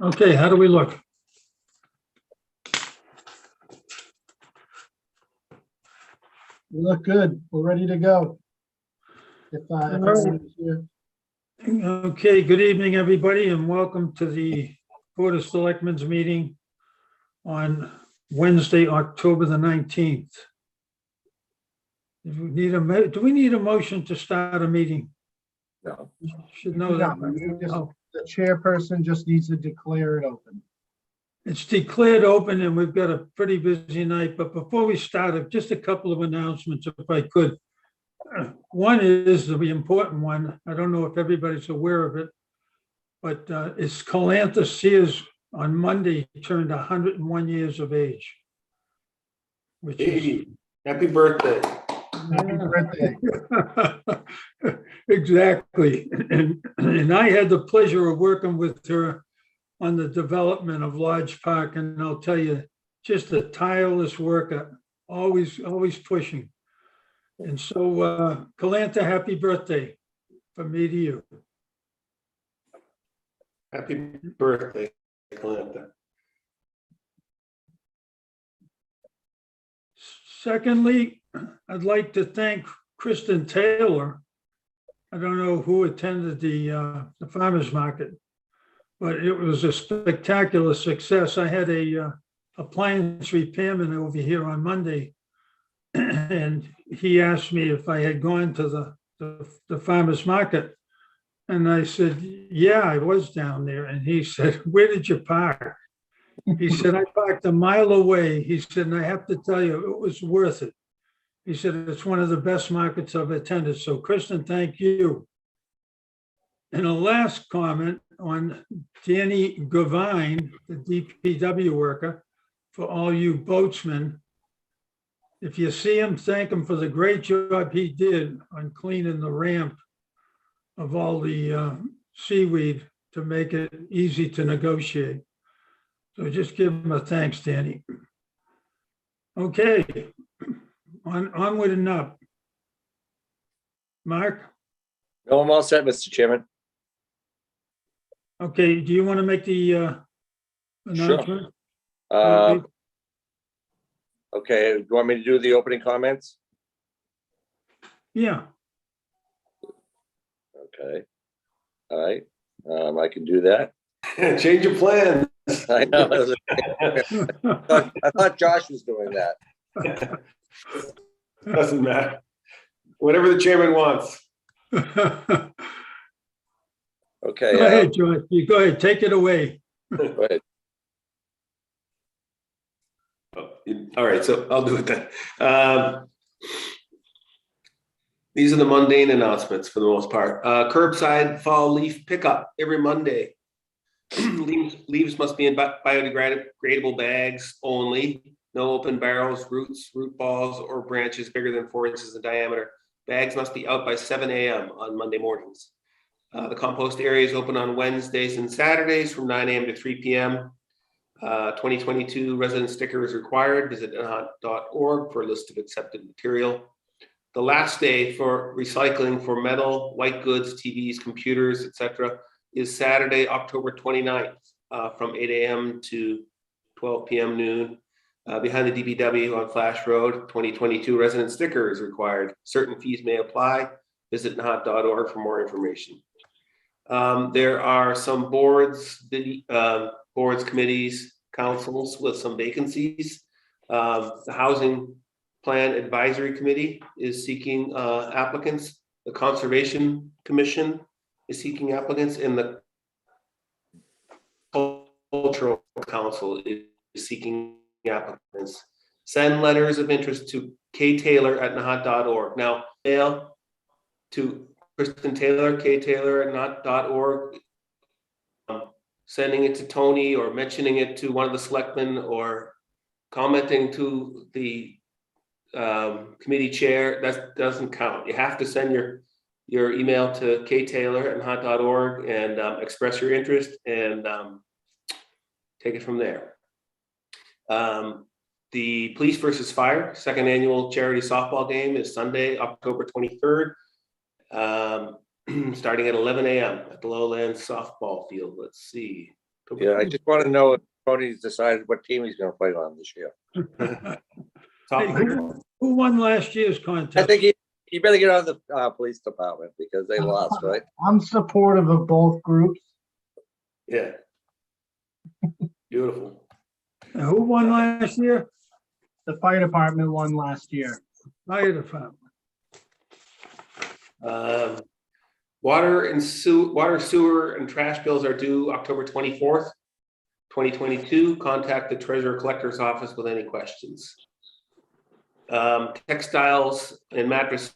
Okay, how do we look? You look good. We're ready to go. If right. everyone is here. Okay, good evening, everybody, and welcome to the Board of Selectmen's meeting on Wednesday, October the 19th. Do we need a motion to start a meeting? No. Should know that. No, you just- Oh, The chairperson just needs to declare it open. it's declared open and we've got a pretty busy night, but before we start, just a couple of announcements, if I could. One is the important one. I don't know if everybody's aware of it, but it's Calantha Sears on Monday turned 101 years of age. Which is Hey, happy birthday. Happy birthday. exactly. And I had the pleasure of working with her on the development of Lodge Park, and I'll tell you, just a tireless worker, always pushing. And so, Calantha, happy birthday from me to you. Happy birthday, Calantha. Secondly, I'd like to thank Kristen Taylor. I don't know who attended the farmer's market, but it was a spectacular success. I had a appliance repairman over here on Monday, and he asked me if I had gone to the farmer's market. And I said, yeah, I was down there. And he said, where did you park? He said, I parked a mile away. He said, and I have to tell you, it was worth it. He said, it's one of the best markets I've attended. So Kristen, thank you. And a last comment on Danny Gavine, the DPW worker, for all you boatsmen. If you see him, thank him for the great job he did on cleaning the ramp of all the seaweed to make it easy to negotiate. So just give him a thanks, Danny. Okay, onward and up. Mark? No, I'm all set, Mr. Chairman. Okay, do you want to make the announcement? Okay, do you want me to do the opening comments? Yeah, Okay. All right, I can do that. Change your plan. I know. I thought Josh was doing that. Doesn't matter. Whatever the chairman wants. Okay. Go ahead, George. You go ahead, take it away. Go ahead. All right, so I'll do it then. These are the mundane announcements for the most part. Curbside fall leaf pickup every Monday. Leaves must be in biodegradable bags only. No open barrels, roots, root balls, or branches bigger than 4 inches in diameter. Bags must be out by 7 a.m. on Monday mornings. The compost area is open on Wednesdays and Saturdays from 9 a.m. to 3 p.m. 2022 resident sticker is required. Visit Nahant.org for a list of accepted material. The last day for recycling for metal, white goods, TVs, computers, etc. is Saturday, October 29th from 8 a.m. to 12 p.m. noon. Behind the DPW on Flash Road, 2022 resident sticker is required. Certain fees may apply. Visit Nahant.org for more information. There are some boards, committees, councils with some vacancies. The Housing Plan Advisory Committee is seeking applicants. The Conservation Commission is seeking applicants, and the Cultural Council is seeking applicants. Send letters of interest to ktaylor@nahant.org. Now, mail to Kristen Taylor, ktaylor@nahant.org. Sending it to Tony or mentioning it to one of the selectmen or commenting to the committee chair, that doesn't count. You have to send your email to ktaylor@nahant.org and express your interest and take it from there. The Police versus Fire second annual charity softball game is Sunday, October 23rd, starting at 11 a.m. at the Lowlands softball field. Let's see, Yeah, I just want to know if Tony's decided what team he's gonna play on this year. Hey, who won last year's I contest? think he better get on the police department because they lost, right? I'm supportive of both groups. Yeah. Beautiful. Who won last year? The fire department won last year. Fire department. Water, sewer, and trash bills are due October 24th, 2022. Contact the treasurer collector's office with any questions. Textiles and mattress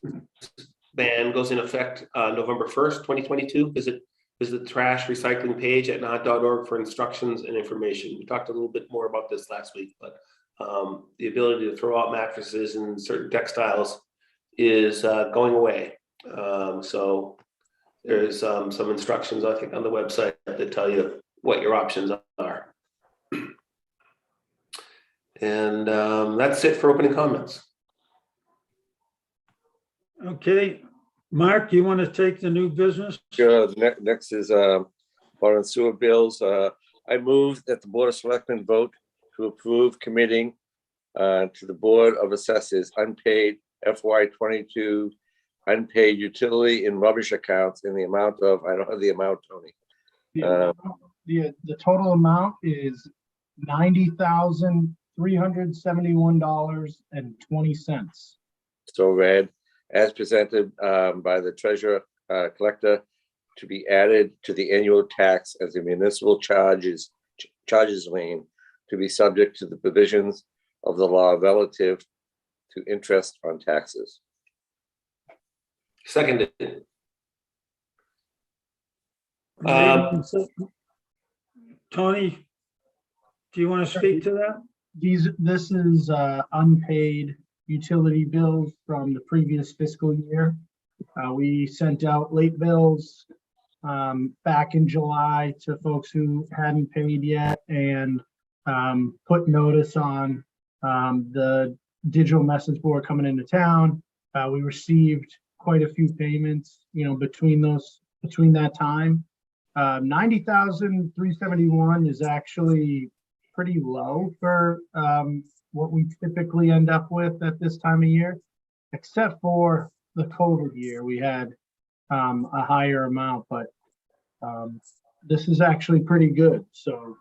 ban goes in effect November 1st, 2022. Visit the trash recycling page at nahant.org for instructions and information. We talked a little bit more about this last week, but the ability to throw out mattresses and certain textiles is going away. So there's some instructions, I think, on the website that tell you what your options are. And that's it for opening comments. Okay, Mark, you want to take the new business? Sure. Next is water and sewer bills. I move that the Board of Selectmen vote to approve committing to the Board of Assessors unpaid FY22 unpaid utility and rubbish accounts in the amount of, I don't have the amount, Tony. The total amount is $90,371.20. So read, as presented by the treasurer collector, to be added to the annual tax as a municipal charges lien, to be subject to the provisions of the law relative to interest on taxes. Seconded. Tony, do you want to speak to that? This is unpaid utility bills from the previous fiscal year. We sent out late bills back in July to folks who hadn't paid yet, and put notice on the digital message board coming into town. We received quite a few payments, between that time. 90,371 is actually pretty low for what we typically end up with at this time of year, except for the COVID year. We had a higher amount, but this is actually pretty good. So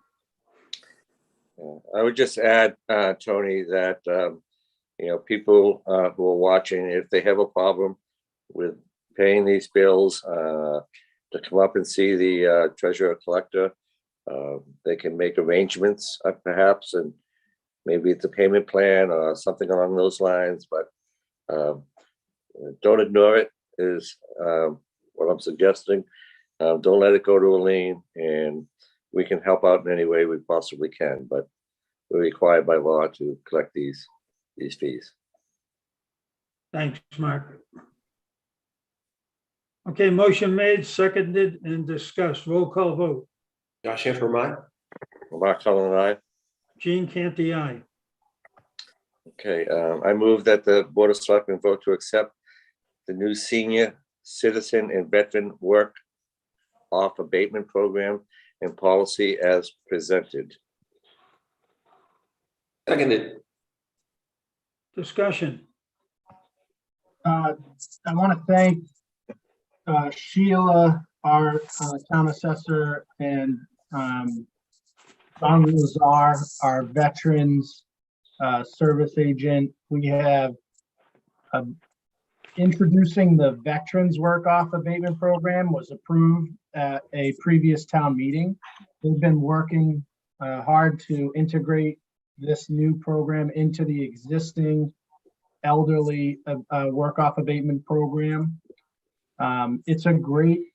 I would just add, Tony, that people who are watching, if they have a problem with paying these bills, to come up and see the treasurer collector. They can make arrangements, perhaps, and maybe it's a payment plan or something along those lines. But don't ignore it, is what I'm suggesting. Don't let it go to a lien, and we can help out in any way we possibly can. But we're required by law to collect these fees. Thanks, Mark. Okay, motion made, seconded, and discussed. Roll call vote. Josh Hanford, mine. Mark Cullen and I. Gene Canty, aye. Okay, I move that the Board of Selectmen vote to accept the new senior citizen and veteran work off abatement program and policy as presented. Seconded. Discussion. I want to thank Sheila, our town assessor, and Don Lazar, our veterans service agent. We have introducing the veterans work off abatement program was approved at a previous town meeting. We've been working hard to integrate this new program into the existing elderly work off abatement program. It's a great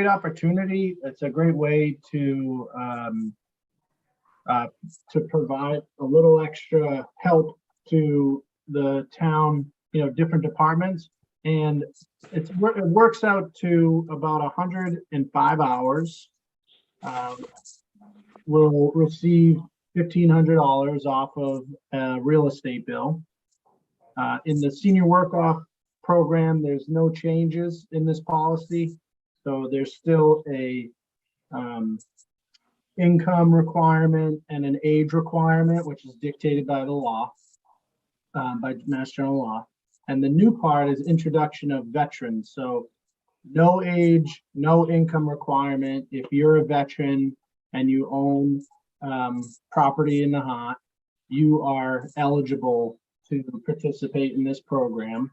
opportunity. It's a great way to provide a little extra help to the town, different departments, and it works out to about 105 hours. We'll receive $1,500 off of a real estate bill. In the senior work off program, there's no changes in this policy, so there's still a income requirement and an age requirement, which is dictated by the law, by Mass General Law. And the new part is introduction of veterans. So no age, no income requirement. If you're a veteran and you own property in Nahant, you are eligible to participate in this program.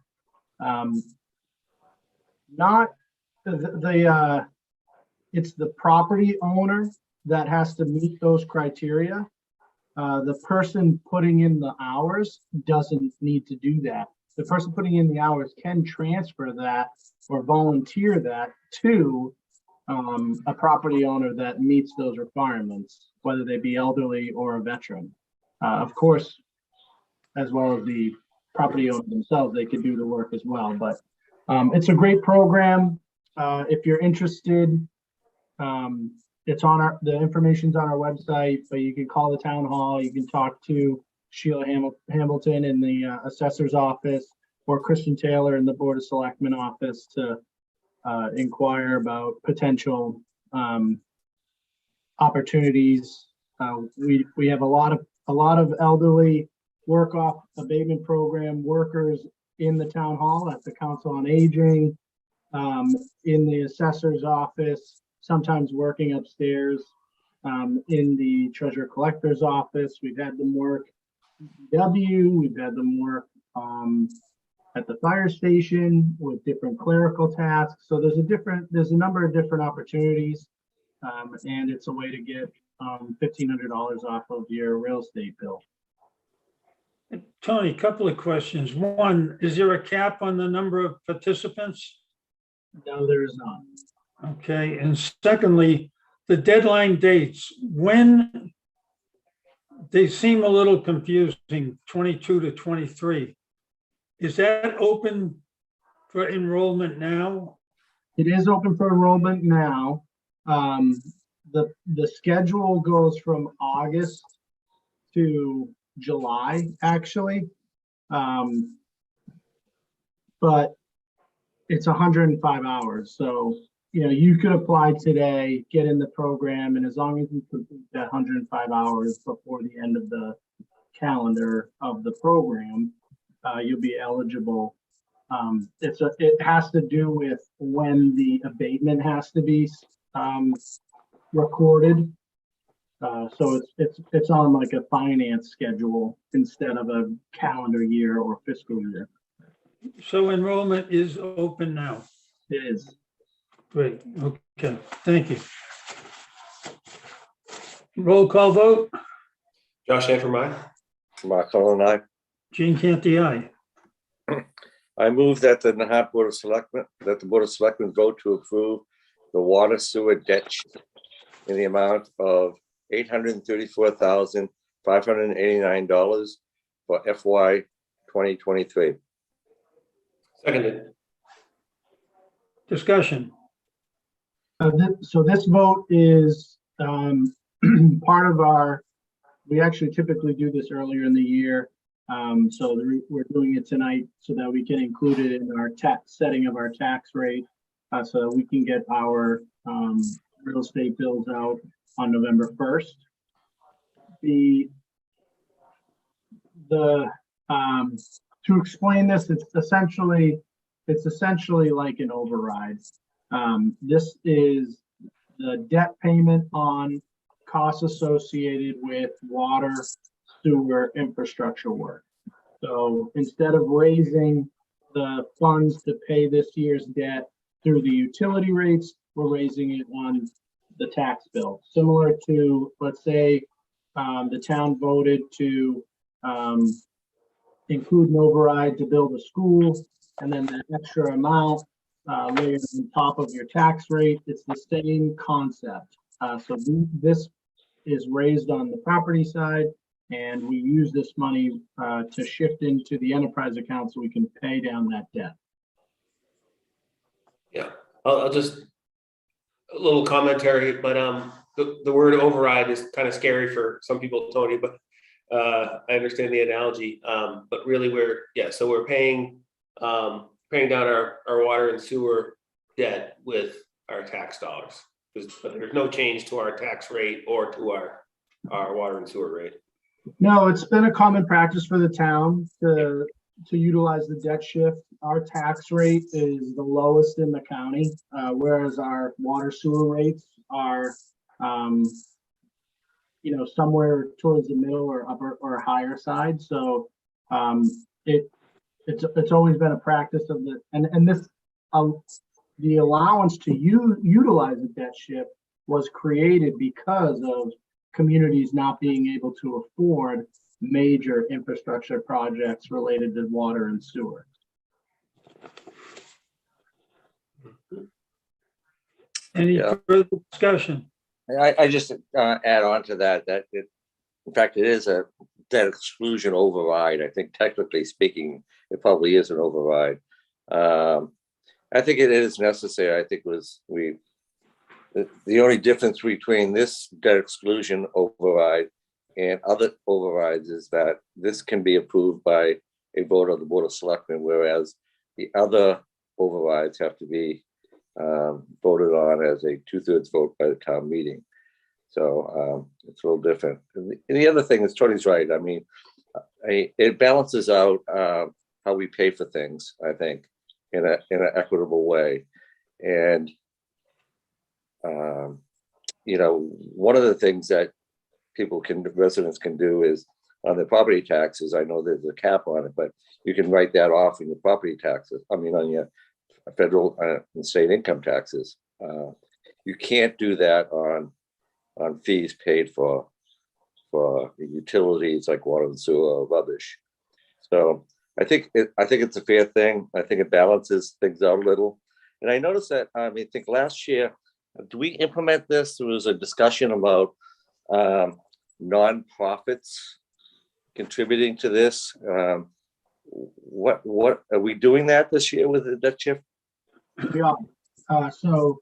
Not it's the property owner that has to meet those criteria. The person putting in the hours doesn't need to do that. The person putting in the hours can transfer that or volunteer that to a property owner that meets those requirements, whether they be elderly or a veteran. Of course, as well as the property owners themselves, they could do the work as well. But it's a great program. If you're interested, it's on the information's on our website, but you can call the town hall. You can talk to Sheila Hamilton in the assessor's office or Kristen Taylor in the Board of Selectmen office to inquire about potential opportunities. We have a lot of elderly work off abatement program workers in the town hall, at the Council on Aging, in the assessor's office, sometimes working upstairs in the treasurer collector's office. We've had them work we've had them work at the fire station with different clerical tasks. So there's a number of different opportunities, and it's a way to get $1,500 off of your real estate bill. Tony, couple of questions. One, is there a cap on the number of participants? No, there is not. Okay, and secondly, the deadline dates, when they seem a little confusing, 22 to 23. Is that open for enrollment now? It is open for enrollment now. The schedule goes from August to July, actually. But it's 105 hours. So, you could apply today, get in the program, and as long as you complete that 105 hours before the end of the calendar of the program, you'll be eligible. It has to do with when the abatement has to be recorded. So it's on like a finance schedule instead of a calendar year or fiscal year. So enrollment is open now. It is. Great, okay, thank you. Roll call vote, Josh Hanford, Mark Cullen, aye. Gene Canty, aye. I move that the Nahant Board of Selectmen, that the Board of Selectmen vote to approve the water sewer debt sheet in the amount of $834,589 for FY 2023. Seconded. Discussion, So this vote is part of we actually typically do this earlier in the year. So we're doing it tonight so that we can include it in our tax setting of our tax rate, so that we can get our real estate bills out on November 1st. To explain this, it's essentially like an override. This is the debt payment on costs associated with water, sewer infrastructure work. So instead of raising the funds to pay this year's debt through the utility rates, we're raising it on the tax bill. Similar to, let's say, the town voted to include an override to build a school, and then that extra amount layered on top of your tax rate. It's the same concept. So this is raised on the property side, and we use this money to shift into the enterprise account so we can pay down that debt. Yeah, I'll just a little commentary, but the word override is kind of scary for some people, Tony, but I understand the analogy. But really we're paying down our water and sewer debt with our tax dollars. But there's no change to our tax rate or to our water and sewer rate. No, it's been a common practice for the town to utilize the debt shift. Our tax rate is the lowest in the county, whereas our water sewer rates are, somewhere towards the middle or upper or higher side. So it's always been a practice of the allowance to utilize the debt shift was created because of communities not being able to afford major infrastructure projects related to water and sewer. Any further discussion? I just add on to that, in fact, it is a debt exclusion override. I think technically speaking, it probably is an override. I think it is necessary. I think the only difference between this debt exclusion override and other overrides is that this can be approved by a vote of the Board of Selectmen, whereas the other overrides have to be voted on as a 2/3 vote by the town meeting. So it's a little different. And the other thing is, Tony's right. I mean, it balances out how we pay for things, I think, in an equitable way. And one of the things that residents can do is on their property taxes. I know there's a cap on it, but you can write that off in your property taxes. I mean, on your federal and state income taxes. You can't do that on fees paid for utilities like water and sewer or rubbish. So I think it's a fair thing. I think it balances things out a little. And I noticed that I think last year, do we implement this? There was a discussion about nonprofits contributing to this. What are we doing that this year with the debt shift? Yeah. So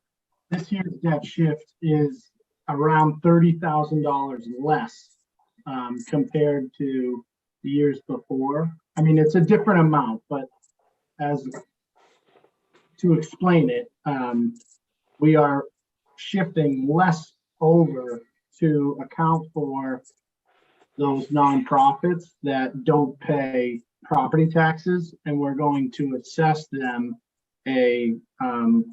this year's debt shift is around $30,000 less compared to the years before. I mean, it's a different amount, but to explain it, we are shifting less over to account for those nonprofits that don't pay property taxes, and we're going to assess them a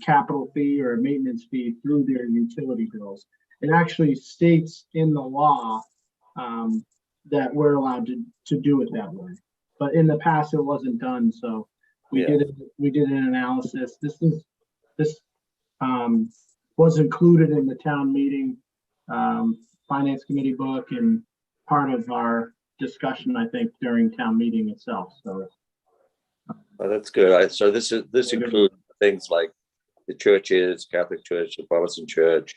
capital fee or a maintenance fee through their utility bills. It actually states in the law that we're allowed to do it that way, but in the past it wasn't done. So we did an analysis. This was included in the town meeting finance committee book and part of our discussion, I think, during town meeting itself. So that's good. So this includes things like the churches, Catholic Church, the Protestant Church,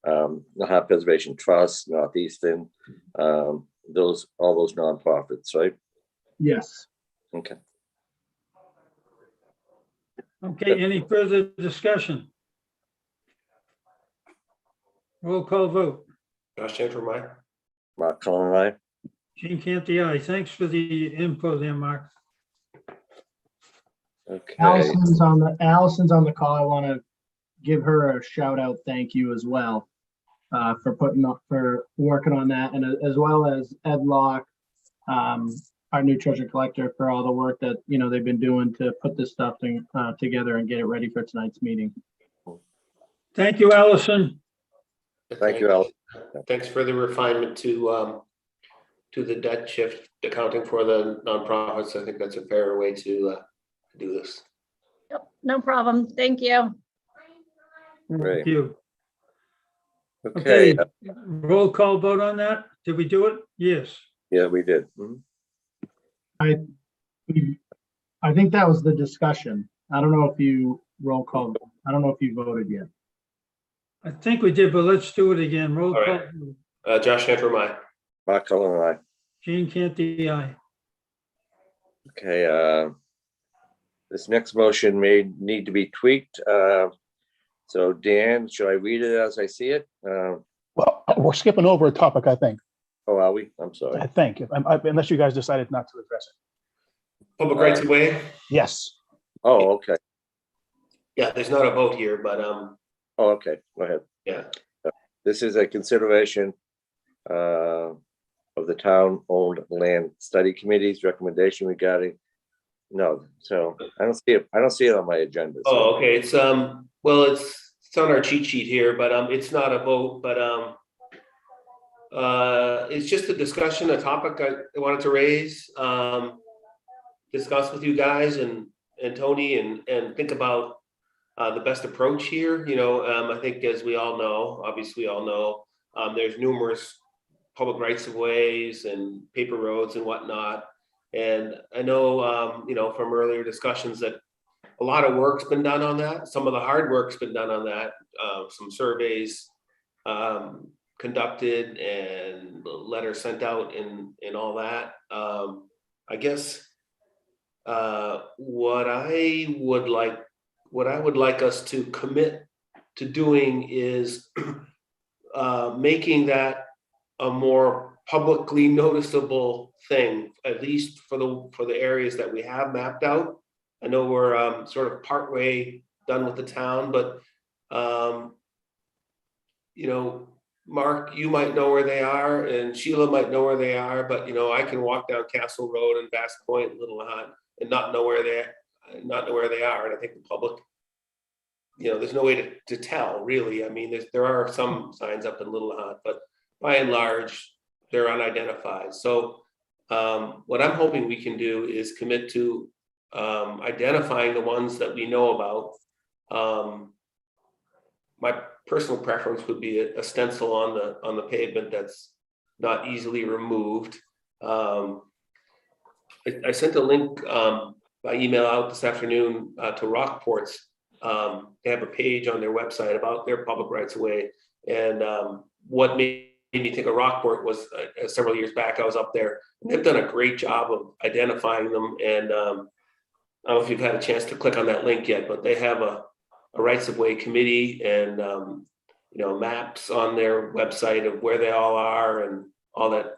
Nahant Preservation Trust, Northeastern, all those nonprofits, right? Yes. Okay. Okay, any further discussion? Roll call vote. Josh Chantermeyer. Mark Cullen, aye. Gene Canty, aye. Thanks for the info there, Mark. Okay. Allison's on the call. I want to give her a shout out, thank you as well for working on that, and as well as Ed Locke, our new treasure collector, for all the work that they've been doing to put this stuff together and get it ready for tonight's meeting. Thank you, Allison. Thank you, Al. Thanks for the refinement to the debt shift accounting for the nonprofits. I think that's a fair way to do this. Yep, no problem. Thank you. Great. Thank you. Okay. Okay, roll call vote on that. Did we do it? Yes. Yeah, we did. Mhm. I think that was the discussion. I don't know if you roll call. I don't know if you voted yet. I think we did, but let's do it again. Roll All call. right. vote. Josh Chantermeyer. Mark Cullen, aye. Gene Canty, aye. Okay, this next motion may need to be tweaked. So Dan, should I read it as I see it? Well, we're skipping over a topic, I think. Oh, are we? I'm sorry. I think, unless you guys decided not to address it. Public rights of way. Yes. Oh, okay. Yeah, there's not a vote here, but Oh, okay. Go ahead. Yeah. This is a consideration of the town-owned land study committee's recommendation regarding, no, so I don't see it on my agenda. So. Oh, okay, it's, well, it's on our cheat sheet here, but, it's not a vote, but, it's just a discussion, a topic I wanted to raise, discuss with you guys and Tony and think about the best approach here. You know, I think as we all know, obviously we all know, there's numerous public rights of ways and paper roads and whatnot. And I know, you know, from earlier discussions that a lot of work's been done on that. Some of the hard work's been done on that. Some surveys conducted and letters sent out and all that. I guess what I would like us to commit to doing is making that a more publicly noticeable thing, at least for the areas that we have mapped out. I know we're sort of partway done with the town, but you know, Mark, you might know where they are, and Sheila might know where they are, but you know, I can walk down Castle Road and Bass Point, Little Nahant, and not know where they are. And I think the public, you know, there's no way to tell really. I mean, there are some signs up in Little Nahant, but by and large, they're unidentified. So what I'm hoping we can do is commit to identifying the ones that we know about. My personal preference would be a stencil on the pavement that's not easily removed. I sent a link by email out this afternoon to Rockport's. They have a page on their website about their public rights of way. And what made me think of Rockport was several years back, I was up there. And they've done a great job of identifying them. And I don't know if you've had a chance to click on that link yet, but they have a rights of way committee and you know, maps on their website of where they all are and all that.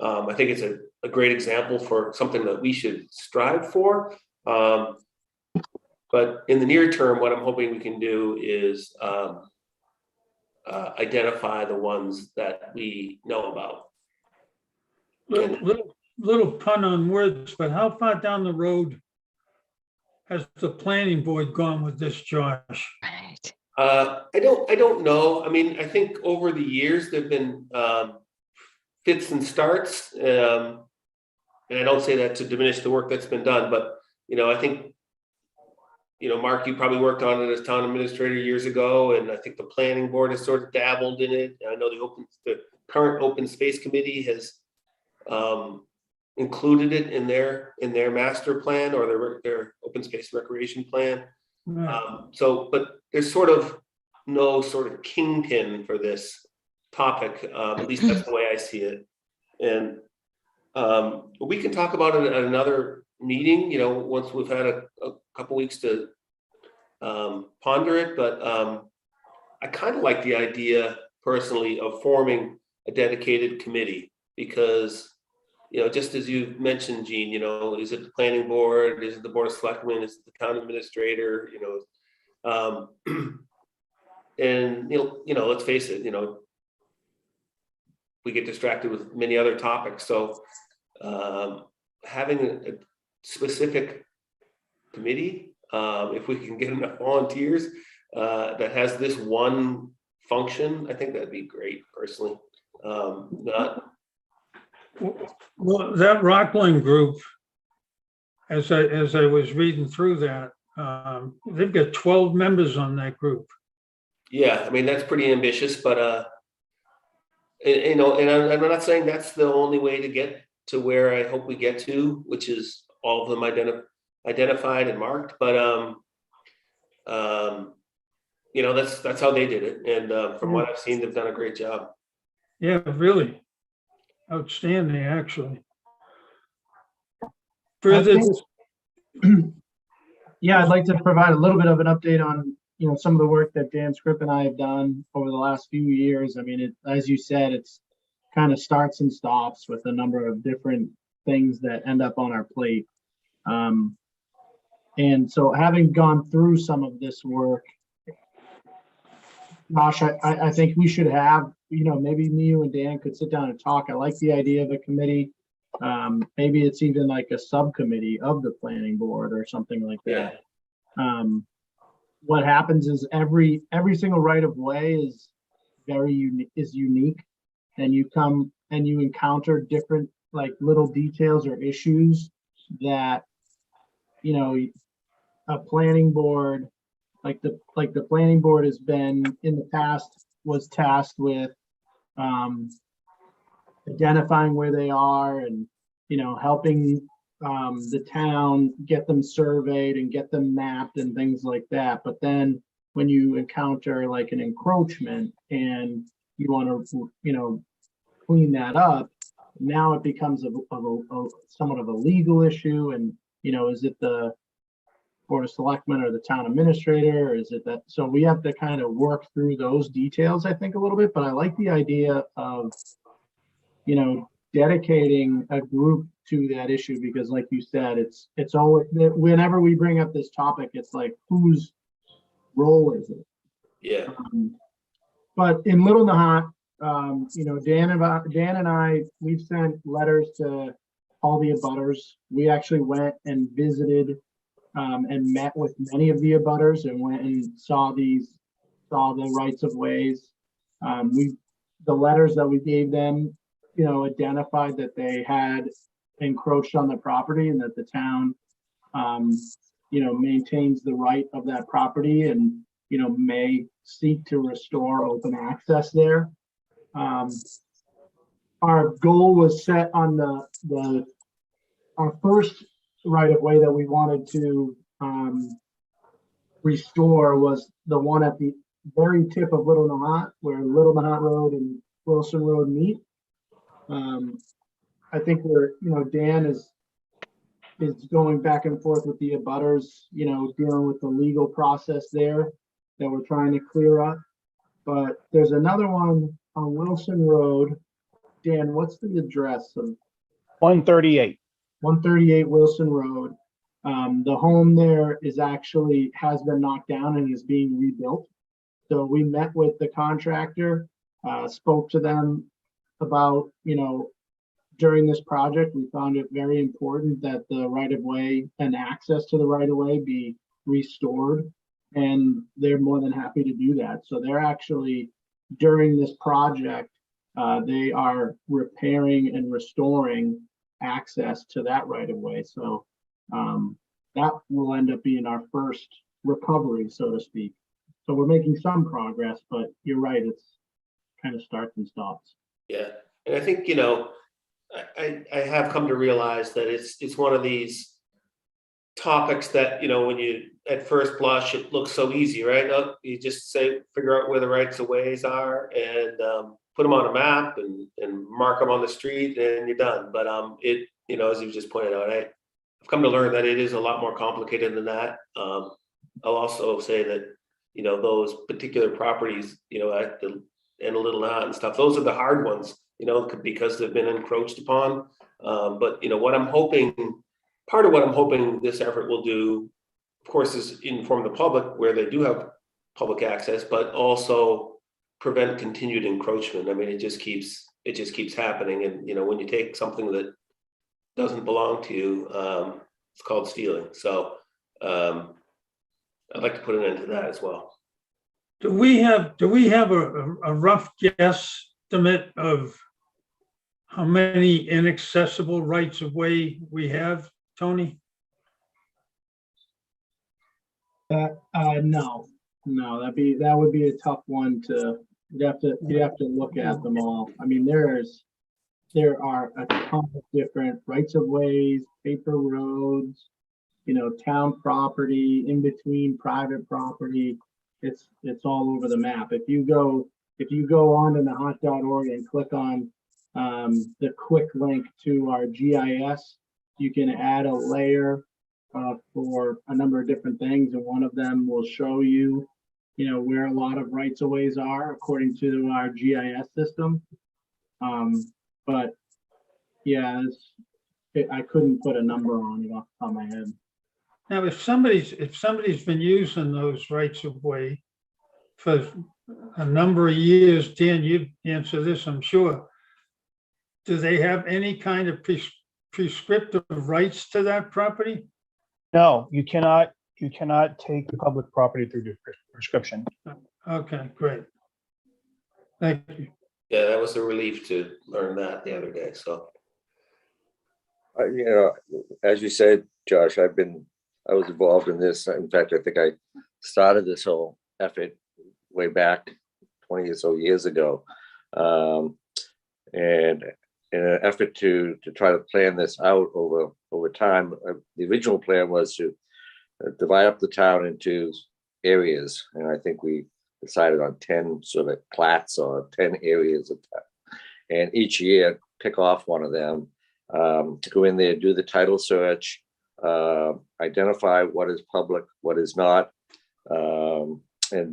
I think it's a great example for something that we should strive for. But in the near term, what I'm hoping we can do is identify the ones that we know about. Little pun on words, but how far down the road has the planning board gone with this, Josh? Right. I don't know. I mean, I think over the years there've been fits and starts, and I don't say that to diminish the work that's been done, but you know, I think, you know, Mark, you probably worked on it as town administrator years ago, and I think the planning board has sort of dabbled in it. I know the current open space committee has included it in their master plan or their open space recreation plan. Right. So, but there's sort of no sort of kingpin for this topic. At least that's the way I see it. And we can talk about it at another meeting, you know, once we've had a couple weeks to ponder it. But I kind of like the idea personally of forming a dedicated committee because, you know, just as you mentioned, Gene, you know, is it the planning board? Is it the board of selectmen? Is it the town administrator? You know, and you know, let's face it, you know, we get distracted with many other topics. So having a specific committee, if we can get enough volunteers that has this one function, I think that'd be great personally. Well, that Rockland group, as I was reading through that, they've got 12 members on that group. Yeah, I mean, that's pretty ambitious, but you know, and I'm not saying that's the only way to get to where I hope we get to, which is all of them identified and marked. But you know, that's how they did it, and from what I've seen, they've done a great job. Yeah, really outstanding, actually. Further, Yeah, I'd like to provide a little bit of an update on, you know, some of the work that Dan Scripp and I have done over the last few years. I mean, as you said, it's kind of starts and stops with a number of different things that end up on our plate. And so having gone through some of this work, Josh, I think we should have, maybe me, you and Dan could sit down and talk. I like the idea of a committee. Maybe it's even like a subcommittee of the planning board or something like that. What happens is every single right of way is unique, and you come and you encounter different like little details or issues that, a planning board, like the planning board has been in the past was tasked with identifying where they are and, helping the town get them surveyed and get them mapped and things like that. But then when you encounter like an encroachment and you want to, clean that up, now it becomes somewhat of a legal issue. And, is it the Board of Selectmen or the town administrator, or is it that? So we have to kind of work through those details, I think, a little bit. But I like the idea of, dedicating a group to that issue, because like you said, it's always, whenever we bring up this topic, it's like, whose role is it? Yeah. But in Little Nahant, Dan and I, we've sent letters to all the abutters. We actually went and visited and met with many of the abutters and went and saw the rights of ways. The letters that we gave them, identified that they had encroached on the property and that the town, maintains the right of that property and, may seek to restore open access there. Our goal was set on our first right of way that we wanted to restore was the one at the very tip of Little Nahant, where Little Nahant Road and Wilson Road meet. I think Dan is going back and forth with the abutters, dealing with the legal process there that we're trying to clear up. But there's another one on Wilson Road. Dan, what's the address of 138. 138 Wilson Road? The home there has been knocked down and is being rebuilt. So we met with the contractor, spoke to them about, during this project, we found it very important that the right-of-way and access to the right-of-way be restored, and they're more than happy to do that. So they're actually, during this project, they are repairing and restoring access to that right-of-way. So that will end up being our first recovery, so to speak. So we're making some progress, but you're right, it's kind of starts and stops. Yeah. And I think, I have come to realize that it's one of these topics that, when you, at first blush, it looks so easy, right? You just figure out where the rights of ways are and put them on a map and mark them on the street and you're done. But as you just pointed out, I've come to learn that it is a lot more complicated than that. I'll also say that, those particular properties, at the and a Little Nahant and stuff, those are the hard ones, because they've been encroached upon. But what I'm hoping, part of what I'm hoping this effort will do, of course, is inform the public where they do have public access, but also prevent continued encroachment. I mean, it just keeps happening. And when you take something that doesn't belong to you, it's called stealing. So I'd like to put an end to that as well. Do we have a rough guesstimate of how many inaccessible rights of way we have, Tony? No, that would be a tough one to. You'd have to look at them all. I mean, there are a ton of different rights of ways, paper roads, town property, in between private property. It's all over the map. If you go on to nahant.org and click on the quick link to our GIS, you can add a layer for a number of different things, and one of them will show you, where a lot of rights of ways are according to our GIS system. But yeah, I couldn't put a number on it off the top of my head. Now, if somebody's been using those rights of way for a number of years. Dan, you answer this, I'm sure. Do they have any kind of prescriptive rights to that property? No, you cannot take public property through the prescription. Okay, great. Thank you. Yeah, that was a relief to learn that the other day, so. You know, as you said, Josh, I was involved in this. In fact, I think I started this whole effort way back 20 or so years ago. And in an effort to try to plan this out over time, the original plan was to divide up the town into areas. And I think we decided on 10 sort of plats or 10 areas of that. And each year pick off one of them, to go in there, do the title search, identify what is public, what is not, and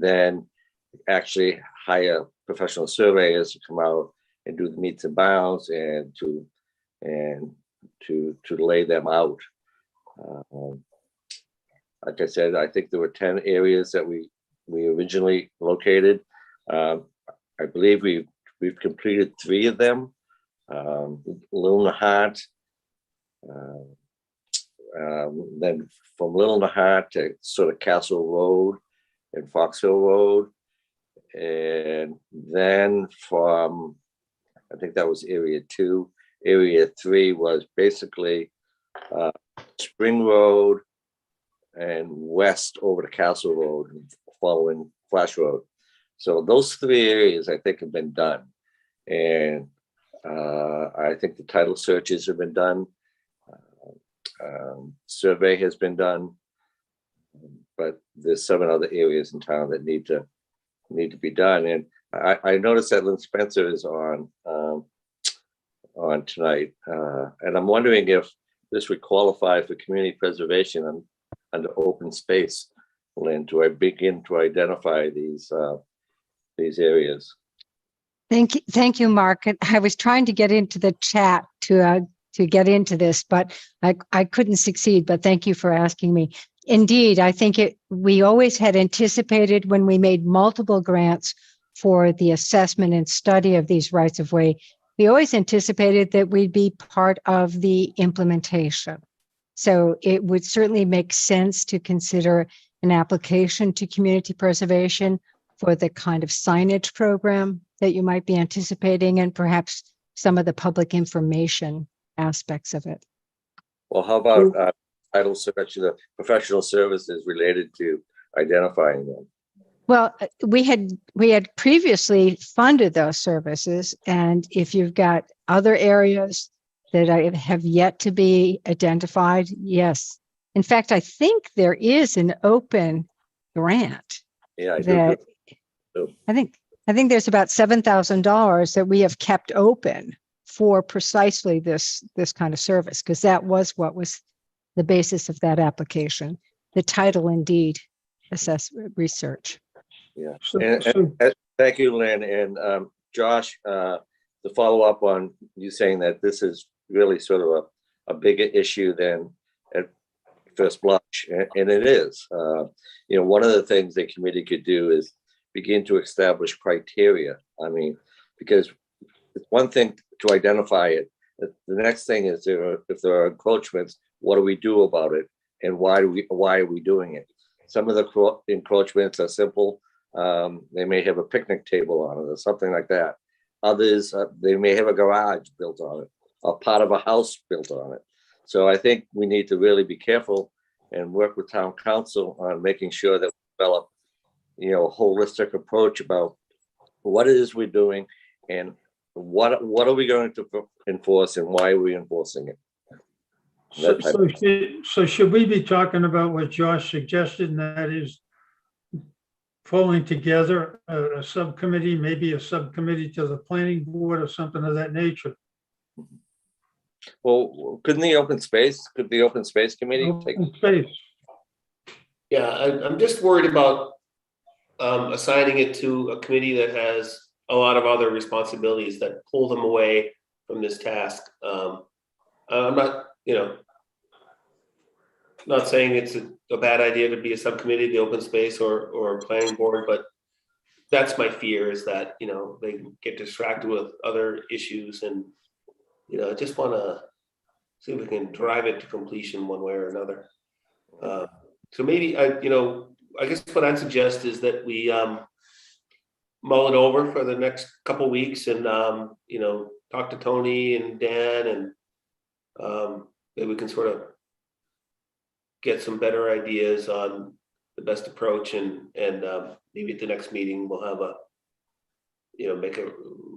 then actually hire professional surveyors to come out and do the meets and bounds and to lay them out. Like I said, I think there were 10 areas that we originally located. I believe we've completed 3 of them. Little Nahant, then from Little Nahant to sort of Castle Road and Fox Hill Road, and then from, I think that was area 2. Area 3 was basically Spring Road and west over to Castle Road and following Flash Road. So those 3 areas I think have been done, and I think the title searches have been done. Survey has been done, but there's 7 other areas in town that need to be done. And I noticed that Lynn Spencer is on tonight, and I'm wondering if this would qualify for community preservation under open space. Lynn, do I begin to identify these areas? Thank you, Mark. I was trying to get into the chat to get into this, but I couldn't succeed. But thank you for asking me. Indeed, I think we always had anticipated when we made multiple grants for the assessment and study of these rights of way, we always anticipated that we'd be part of the implementation. So it would certainly make sense to consider an application to community preservation for the kind of signage program that you might be anticipating, and perhaps some of the public information aspects of it. Well, how about title search, the professional services related to identifying them? Well, we had previously funded those services, and if you've got other areas that have yet to be identified, yes. In fact, I think there is an open grant. Yeah, I that do. I think there's about $7,000 that we have kept open for precisely this kind of service, because that was what was the basis of that application. The title indeed assessment research. Yeah. So, Thank you, Lynn. And Josh, to follow up on you saying that this is really sort of a bigger issue than at first blush, and it is. One of the things the committee could do is begin to establish criteria. I mean, because it's one thing to identify it. The next thing is if there are encroachments, what do we do about it, and why are we doing it? Some of the encroachments are simple. They may have a picnic table on it or something like that. Others, they may have a garage built on it or part of a house built on it. So I think we need to really be careful and work with town council on making sure that we develop, a holistic approach about what it is we're doing and what are we going to enforce and why are we enforcing it. So should we be talking about what Josh suggested, and that is pulling together a subcommittee, maybe a subcommittee to the planning board or something of that nature? Well, could the open space committee take Open space. Yeah, I'm just worried about assigning it to a committee that has a lot of other responsibilities that pull them away from this task. I'm not, not saying it's a bad idea to be a subcommittee, the open space or planning board, but that's my fear, is that, you know, they get distracted with other issues, and, you know, I just want to see if we can drive it to completion one way or another. So maybe I guess what I'd suggest is that we mull it over for the next couple weeks, and talk to Tony and Dan, and maybe we can sort of get some better ideas on the best approach, and maybe at the next meeting we'll have make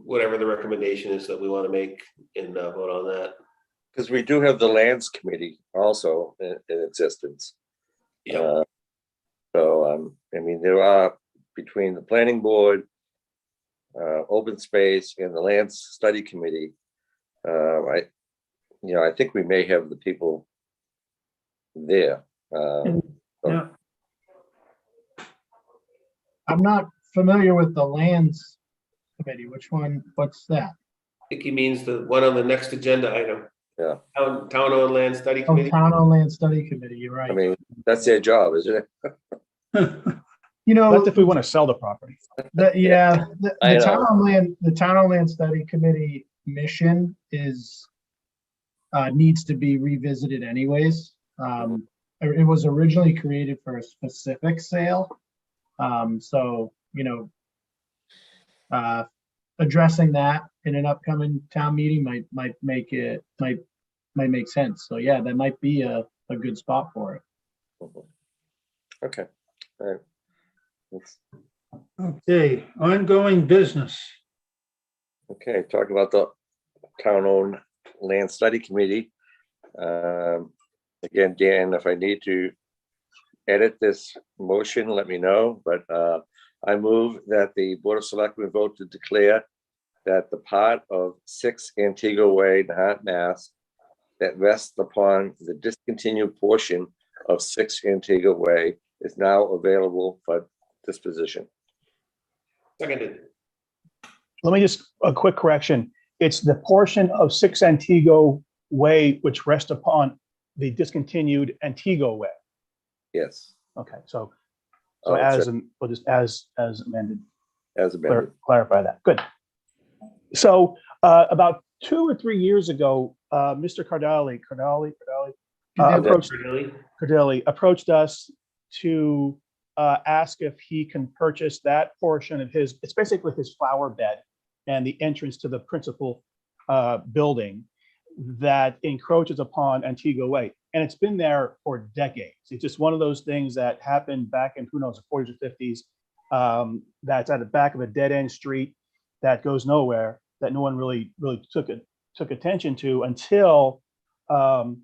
whatever the recommendation is that we want to make, and vote on that. Because we do have the lands committee also in existence. Yeah. I mean, there are, between the planning board, open space, and the lands study committee, I think we may have the people there. Yeah, I'm not familiar with the lands committee. What's that? I think he means the one on the next agenda item. Yeah. Town-owned land study Oh, committee. Town on Land Study Committee, you're right. I mean, that's their job, isn't it? That's if we want to sell the property. The I know. Town on Land Study Committee mission needs to be revisited anyways. It was originally created for a specific sale. Addressing that in an upcoming town meeting might make sense. So yeah, that might be a good spot for it. Okay. All right. okay, ongoing business. Okay, talk about the town-owned land study committee. Again, Dan, if I need to edit this motion, let me know, but I move that the Board of Selectmen vote to declare that the part of 6 Antigua Way, Nahant, Mass, that rests upon the discontinued portion of 6 Antigua Way is now available for disposition. Seconded. Let me just, a quick correction. It's the portion of 6 Antigua Way which rests upon the discontinued Antigua Way. Yes. Okay, so Oh, as, sure. we'll just as amended, As amended. clarify that. Good. So about 2 or 3 years ago, Mr. Cardelli approached us to ask if he can purchase that portion of his, it's basically his flower bed and the entrance to the principal building that encroaches upon Antigua Way. And it's been there for decades. It's just one of those things that happened back in, who knows, the 40s or 50s, that's at the back of a dead end street that goes nowhere, that no one really took attention to until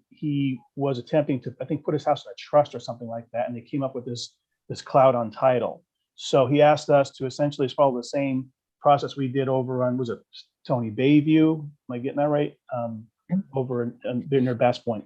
he was attempting to, I think, put his house in a trust or something like that. And they came up with this cloud on title. So he asked us to essentially follow the same process we did over on, was it Tony Bayview? Am I getting that right? Over near Bass Point.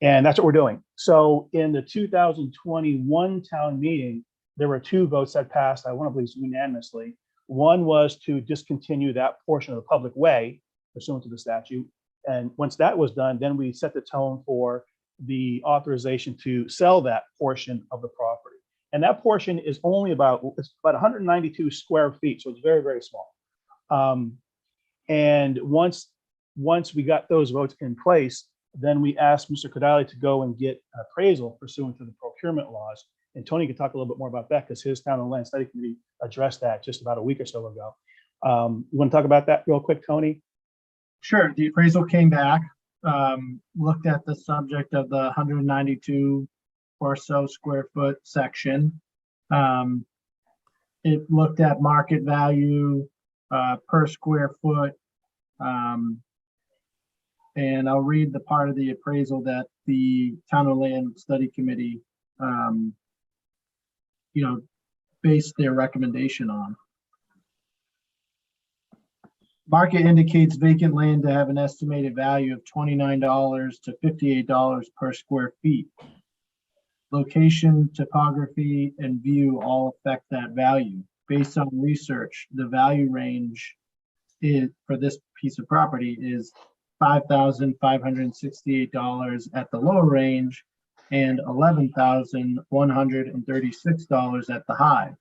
And that's what we're doing. So in the 2021 town meeting, there were 2 votes that passed, I want to believe unanimously. One was to discontinue that portion of the public way pursuant to the statute. And once that was done, then we set the tone for the authorization to sell that portion of the property. And that portion is only about 192 square feet. So it's very, very small. And once we got those votes in place, then we asked Mr. Kodali to go and get an appraisal pursuant to the procurement laws. And Tony can talk a little bit more about that because his town and land study committee addressed that just about a week or so ago. You want to talk about that real quick, Tony? Sure. The appraisal came back, looked at the subject of the 192 or so square foot section. It looked at market value per square foot. And I'll read the part of the appraisal that the Town and Land Study Committee, based their recommendation on. Market indicates vacant land to have an estimated value of $29 to $58 per square feet. Location, topography, and view all affect that value. Based on research, the value range for this piece of property is $5,568 at the lower range and $11,136 at the high.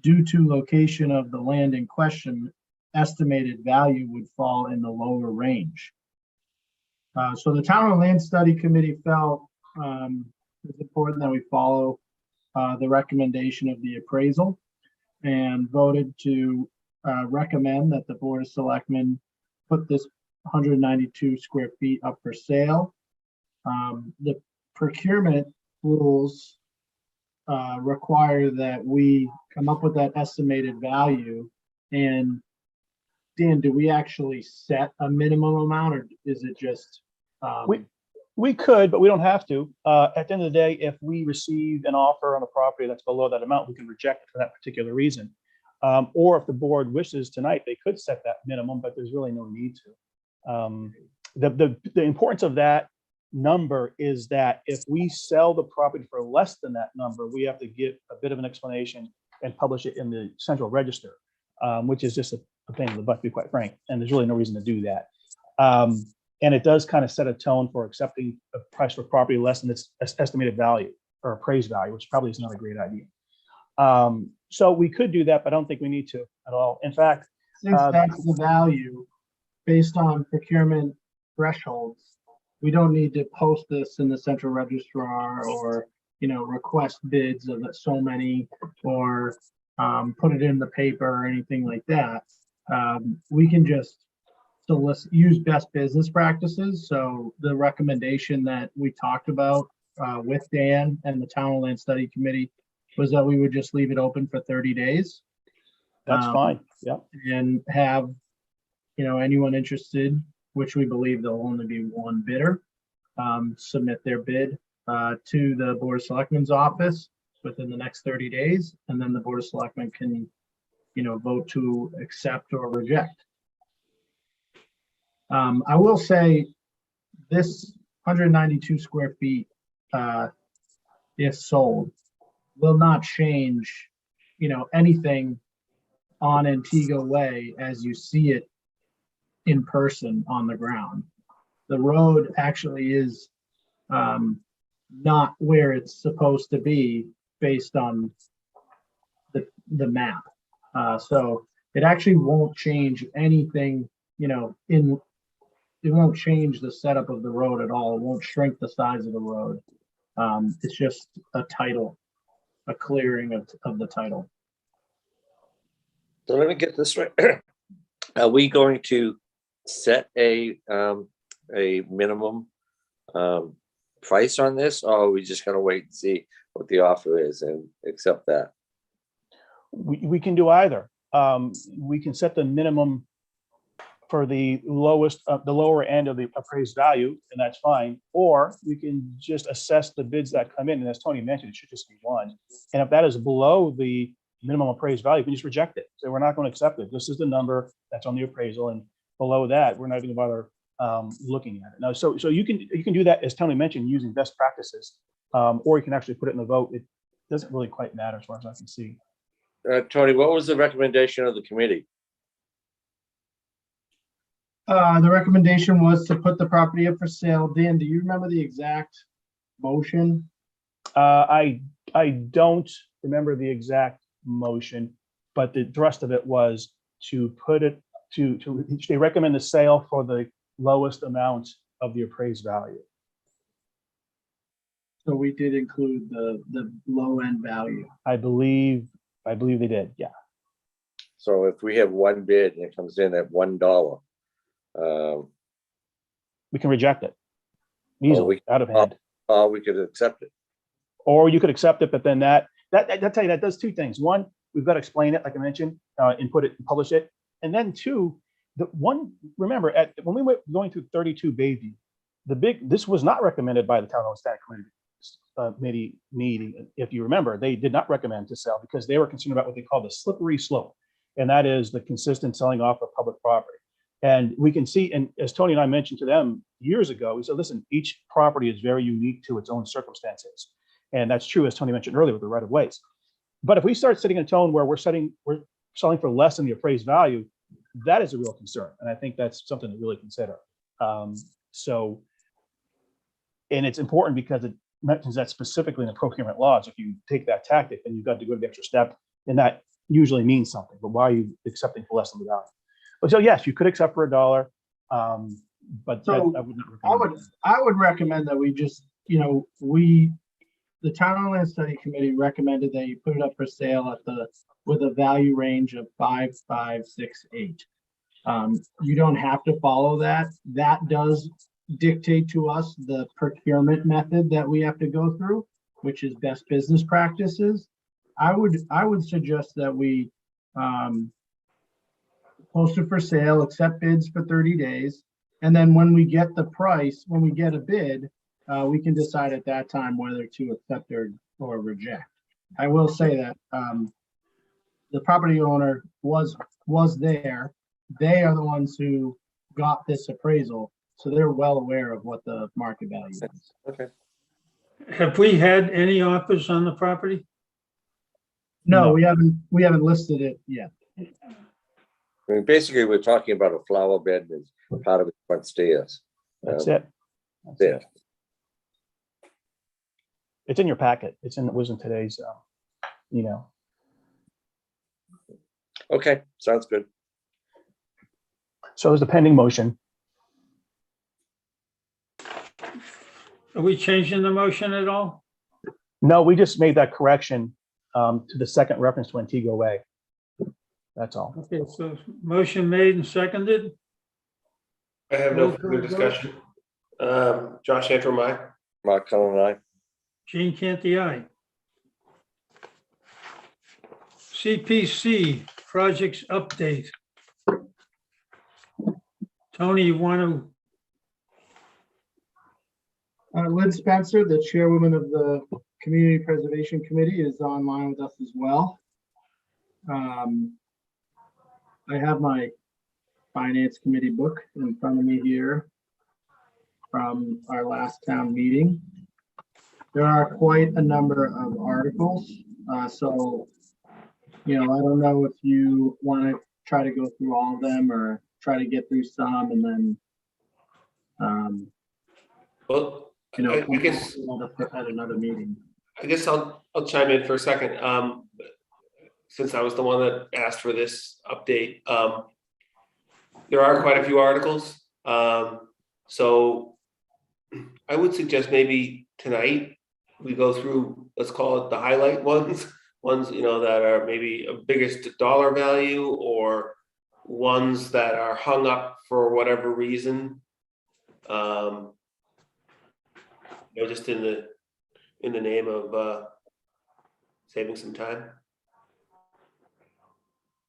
due to location of the land in question, estimated value would fall in the lower range. So the Town and Land Study Committee felt it's important that we follow the recommendation of the appraisal and voted to recommend that the Board of Selectmen put this 192 square feet up for sale. The procurement rules require that we come up with that estimated value. And Dan, do we actually set a minimum amount, or is it just? We could, but we don't have to. At the end of the day, if we receive an offer on a property that's below that amount, we can reject it for that particular reason. Or if the board wishes tonight, they could set that minimum, but there's really no need to. The importance of that number is that if we sell the property for less than that number, we have to give a bit of an explanation and publish it in the central register, which is just a pain in the butt, to be quite frank. And there's really no reason to do that. And it does kind of set a tone for accepting a price for property less than its estimated value or appraised value, which probably is not a great idea. So we could do that, but I don't think we need to at all. In fact, Since that's the value based on procurement thresholds, we don't need to post this in the central registrar or, request bids of so many or put it in the paper or anything like that. We can just use best business practices. So the recommendation that we talked about with Dan and the Town and Land Study Committee was that we would just leave it open for 30 days. that's fine. Yeah. And have, anyone interested, which we believe there'll only be one bidder, submit their bid to the Board of Selectmen's office within the next 30 days. And then the Board of Selectmen can, vote to accept or reject. I will say this 192 square feet, if sold, will not change, anything on Antigua Way as you see it in person on the ground. The road actually is not where it's supposed to be based on the map. So it actually won't change anything, it won't change the setup of the road at all. It won't shrink the size of the road. It's just a clearing of the title. So let me get this right. Are we going to set a minimum price on this, or are we just going to wait and see what the offer is and accept that? We can do either. We can set the minimum for the lower end of the appraised value, and that's fine. Or we can just assess the bids that come in, and as Tony mentioned, it should just be one. And if that is below the minimum appraised value, we can just reject it. So we're not going to accept it. This is the number that's on the appraisal, and below that, we're not even going to bother looking at it. Now, so you can do that, as Tony mentioned, using best practices, or you can actually put it in the vote. It doesn't really quite matter as far as I can see. Tony, what was the recommendation of the committee? The recommendation was to put the property up for sale. Dan, do you remember the exact motion? I don't remember the exact motion, but the thrust of it was to put it they recommend the sale for the lowest amount of the appraised value. So we did include the low end value. I believe they did. Yeah. So if we have one bid and it comes in at $1, We can reject it easily, out of hand. we could accept it. Or you could accept it, but then that tell you that does two things. One, we've got to explain it, like I mentioned, and put it and publish it. And then two, remember when we were going through 32 Bayview, this was not recommended by the Town Hall Standing Committee meeting. If you remember, they did not recommend to sell because they were concerned about what they call the slippery slope. And that is the consistent selling off of public property. And we can see, and as Tony and I mentioned to them years ago, we said, listen, each property is very unique to its own circumstances. And that's true, as Tony mentioned earlier, with the right of ways. But if we start setting a tone where we're selling for less than the appraised value, that is a real concern. And I think that's something to really consider. And it's important because it mentions that specifically in the procurement laws. If you take that tactic, then you've got to go to the extra step. And that usually means something, but why are you accepting for less than $1? So yes, you could accept for $1, but So, I would not recommend that. I would recommend that we just, the Town Land Study Committee recommended that you put it up for sale with a value range of 5,568. You don't have to follow that. That does dictate to us the procurement method that we have to go through, which is best business practices. I would suggest that we post it for sale, accept bids for 30 days. And then when we get the price, when we get a bid, we can decide at that time whether to accept or reject. I will say that the property owner was there. They are the ones who got this appraisal, so they're well aware of what the market value is. Okay. Have we had any offers on the property? No, No. we haven't listed it yet. I mean, basically, we're talking about a flower bed and part of the front stairs. That's it. That's There. it. It's in your packet. It was in today's email. Okay, sounds good. So is the pending motion. Are we changing the motion at all? No, we just made that correction to the second reference to Antigua Way. That's all. Okay, so motion made and seconded. I have no Roll call further vote. discussion. Josh Antrim, aye. Mark Cullen and I. Gene Canty, aye. CPC Projects update. Tony, you want to, Lynn Spencer, the chairwoman of the Community Preservation Committee, is online with us as well. I have my Finance Committee book in front of me here from our last town meeting. There are quite a number of articles, so, I don't know if you want to try to go through all of them or try to get through some and then, Well, I guess at another meeting. I'll chime in for a second. Since I was the one that asked for this update, there are quite a few articles. So I would suggest maybe tonight we go through, let's call it the highlight ones, that are maybe a biggest dollar value or ones that are hung up for whatever reason. Just in the name of saving some time.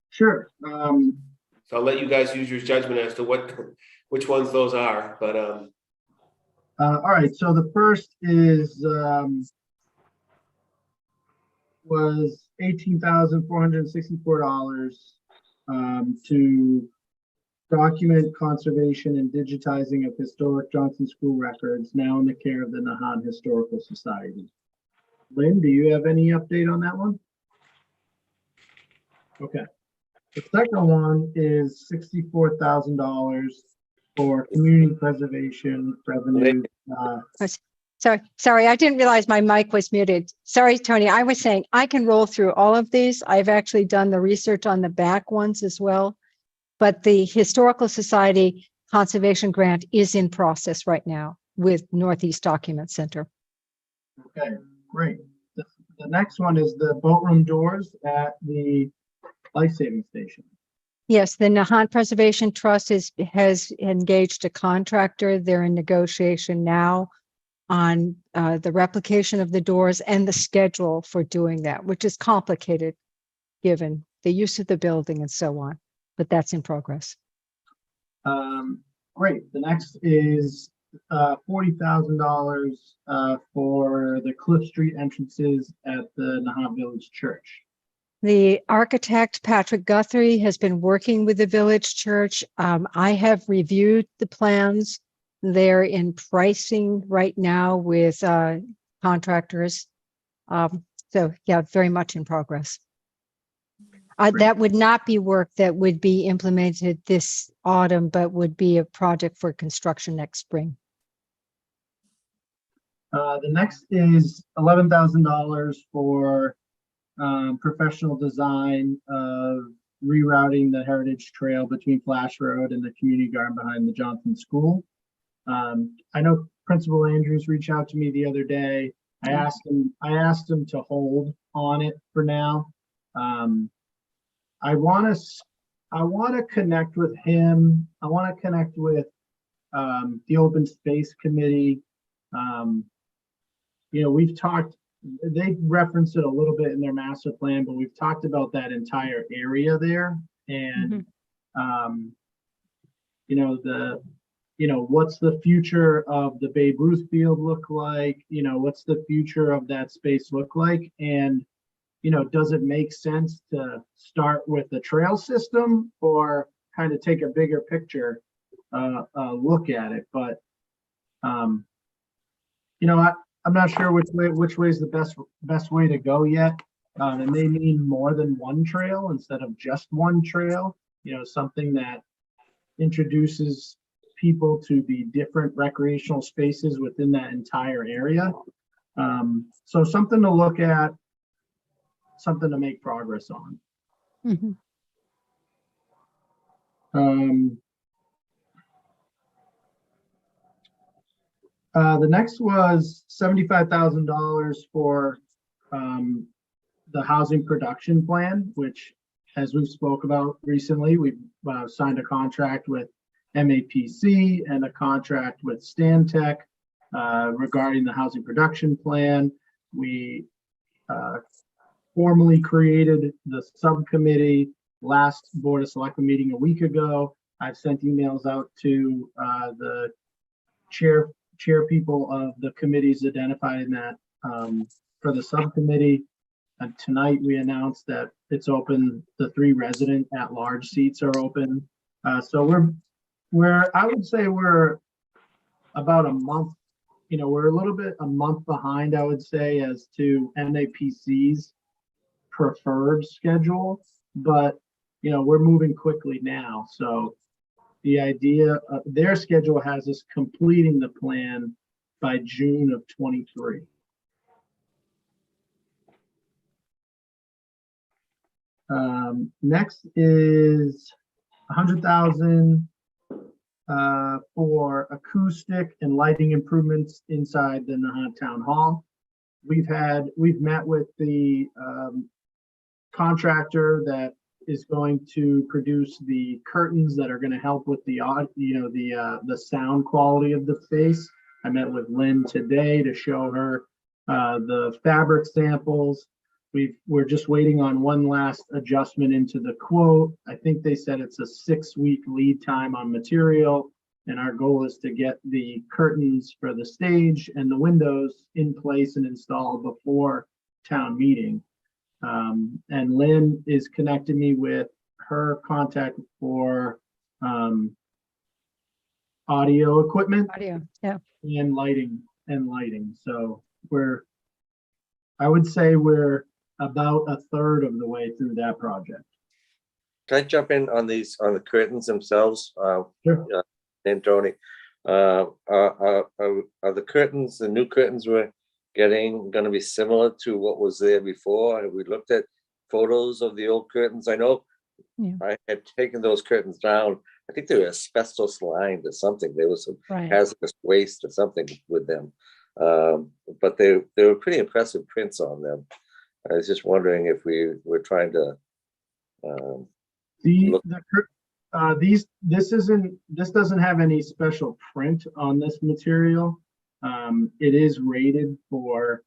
Sure. So I'll let you guys use your judgment as to which ones those are, but All right, so the first is was $18,464 to document conservation and digitizing of historic Johnson School records now in the care of the Nahant Historical Society. Lynn, do you have any update on that one? Okay. The second one is $64,000 for community preservation revenue. Sorry, I didn't realize my mic was muted. Sorry, Tony, I was saying I can roll through all of these. I've actually done the research on the back ones as well. But the Historical Society Conservation Grant is in process right now with Northeast Document Center. Okay, great. The next one is the boat room doors at the life-saving station. Yes, the Nahant Preservation Trust has engaged a contractor. They're in negotiation now on the replication of the doors and the schedule for doing that, which is complicated given the use of the building and so on, but that's in progress. Great. The next is $40,000 for the Cliff Street entrances at the Nahant Village Church. The architect, Patrick Guthrie, has been working with the village church. I have reviewed the plans. They're in pricing right now with contractors. So yeah, very much in progress. That would not be work that would be implemented this autumn, but would be a project for construction next spring. The next is $11,000 for professional design of rerouting the Heritage Trail between Flash Road and the community garden behind the Johnson School. I know Principal Andrews reached out to me the other day. I asked him to hold on it for now. I want to connect with him. I want to connect with the Open Space Committee. We've talked, they referenced it a little bit in their master plan, but we've talked about that entire area there. And, what's the future of the Babe Ruth field look like? What's the future of that space look like? And, does it make sense to start with the trail system or kind of take a bigger picture look at it? But, I'm not sure which way is the best way to go yet. It may mean more than one trail instead of just one trail, something that introduces people to the different recreational spaces within that entire area. So something to look at, something to make progress on. The next was $75,000 for the housing production plan, which, as we've spoke about recently, we've signed a contract with MAPC and a contract with Stantec regarding the housing production plan. We formally created the subcommittee last Board of Selectmen meeting a week ago. I've sent emails out to the chair people of the committees identified in that for the subcommittee. And tonight we announced that it's open. The 3 resident at-large seats are open. So I would say we're about a month. We're a month behind, I would say, as to MAPC's preferred schedule, but we're moving quickly now. So the idea of their schedule has us completing the plan by June of 23. Next is 100,000 for acoustic and lighting improvements inside the Nahant Town Hall. We've met with the contractor that is going to produce the curtains that are going to help with the sound quality of the space. I met with Lynn today to show her the fabric samples. We're just waiting on one last adjustment into the quote. I think they said it's a 6-week lead time on material, and our goal is to get the curtains for the stage and the windows in place and installed before town meeting. And Lynn is connecting me with her contact for audio equipment. Audio, yeah. And lighting. So I would say we're about a third of the way through that project. Can I jump in on the curtains themselves? Sure. And Tony, are the curtains, the new curtains we're getting, going to be similar to what was there before? Have we looked at photos of the old curtains? I know I had taken those curtains down. I think they were asbestos lined or something. There was some hazardous waste or something with them. But they were pretty impressive prints on them. I was just wondering if we were trying to this doesn't have any special print on this material. It is rated for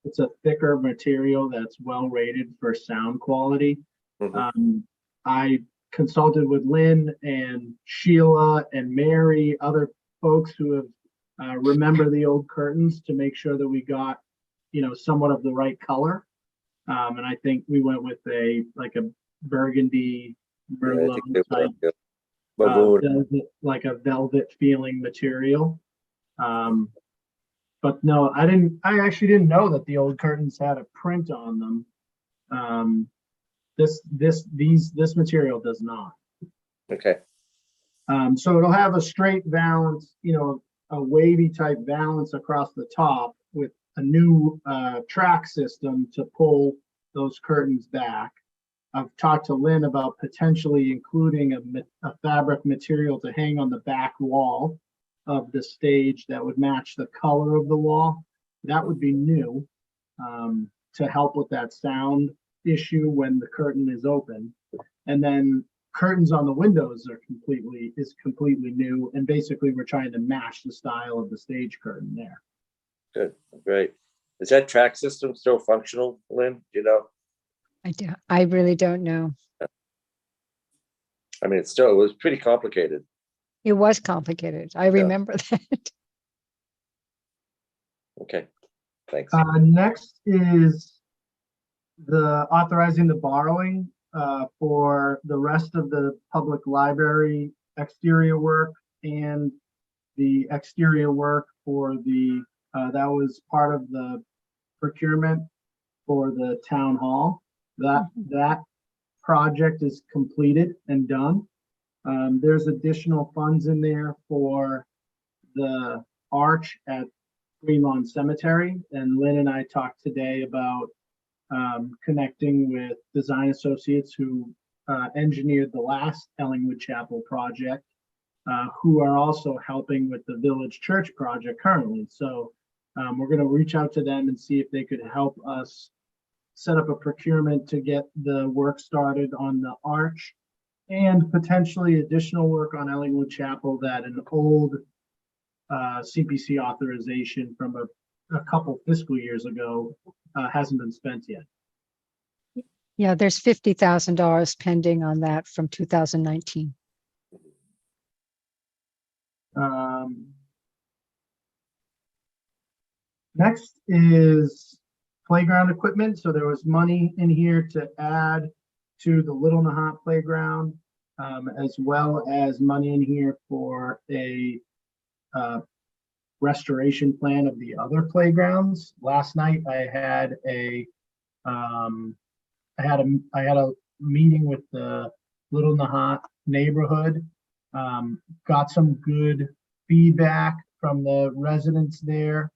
it's a thicker material that's well rated for sound quality. I consulted with Lynn and Sheila and Mary, other folks who have remember the old curtains, to make sure that we got somewhat of the right color. And I think we went with a burgundy merlot type, like a velvet feeling material. But no, I actually didn't know that the old curtains had a print on them. This material does not. Okay. So it'll have a straight valance, a wavy type valance across the top with new track system to pull those curtains back. I've talked to Lynn about potentially including a fabric material to hang on the back wall of the stage that would match the color of the wall. That would be new to help with that sound issue when the curtain is open. And then curtains on the windows are completely new. And basically we're trying to match the style of the stage curtain there. Good, great. Is that track system still functional, Lynn? Do you know? I really don't know. I mean, it was pretty complicated. It was complicated. I remember that. Okay, thanks. Next is the authorizing the borrowing for the rest of the public library exterior work and the exterior work for the, that was part of the procurement for the town hall. That project is completed and done. There's additional funds in there for the arch at Green Lawn Cemetery. And Lynn and I talked today about connecting with Design Associates who engineered the last Ellingwood Chapel project, who are also helping with the Village Church project currently. So we're going to reach out to them and see if they could help us set up a procurement to get the work started on the arch and potentially additional work on Ellingwood Chapel that an old CPC authorization from a couple fiscal years ago hasn't been spent yet. Yeah, there's $50,000 pending on that from 2019. Next is playground equipment. So there was money in here to add to the Little Nahant playground, as well as money in here for a restoration plan of the other playgrounds. Last night I had a meeting with the Little Nahant neighborhood. Got some good feedback from the residents there.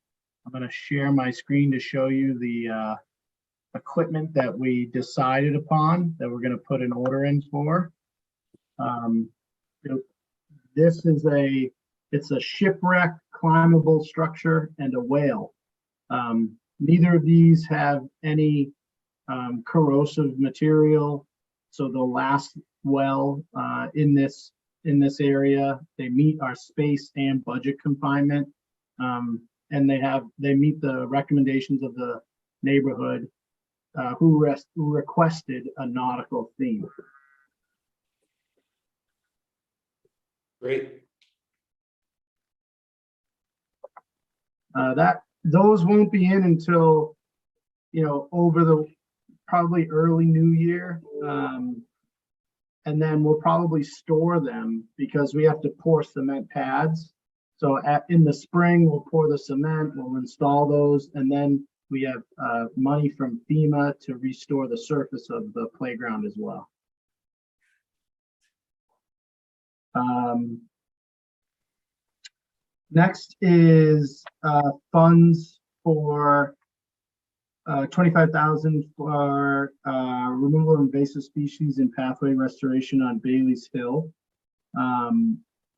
I'm going to share my screen to show you the equipment that we decided upon that we're going to put an order in for. This is it's a shipwreck climbable structure and a whale. Neither of these have any corrosive material, so they'll last well in this area. They meet our space and budget confinement, and they meet the recommendations of the neighborhood who requested a nautical theme. Great. Those won't be in until, over the probably early new year. And then we'll probably store them because we have to pour cement pads. So in the spring, we'll pour the cement, we'll install those, and then we have money from FEMA to restore the surface of the playground as well. Next is funds for $25,000 for removal of invasive species and pathway restoration on Bailey's Hill.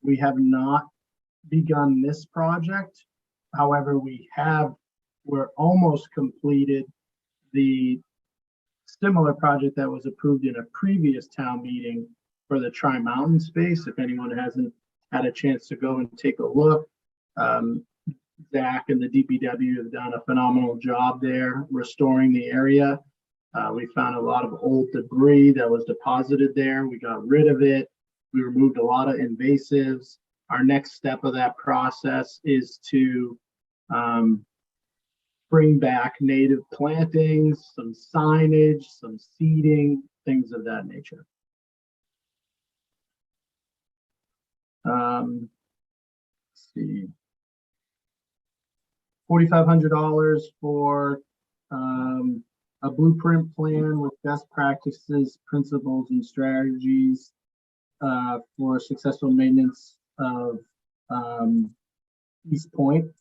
We have not begun this project. However, we're almost completed the similar project that was approved in a previous town meeting for the Tri-Mountain space. If anyone hasn't had a chance to go and take a look, Zach and the DPW have done a phenomenal job there restoring the area. We found a lot of old debris that was deposited there. We got rid of it. We removed a lot of invasives. Our next step of that process is to bring back native plantings, some signage, some seeding, things of that nature. Let's see. $4,500 for a blueprint plan with best practices, principles, and strategies for successful maintenance of East Point.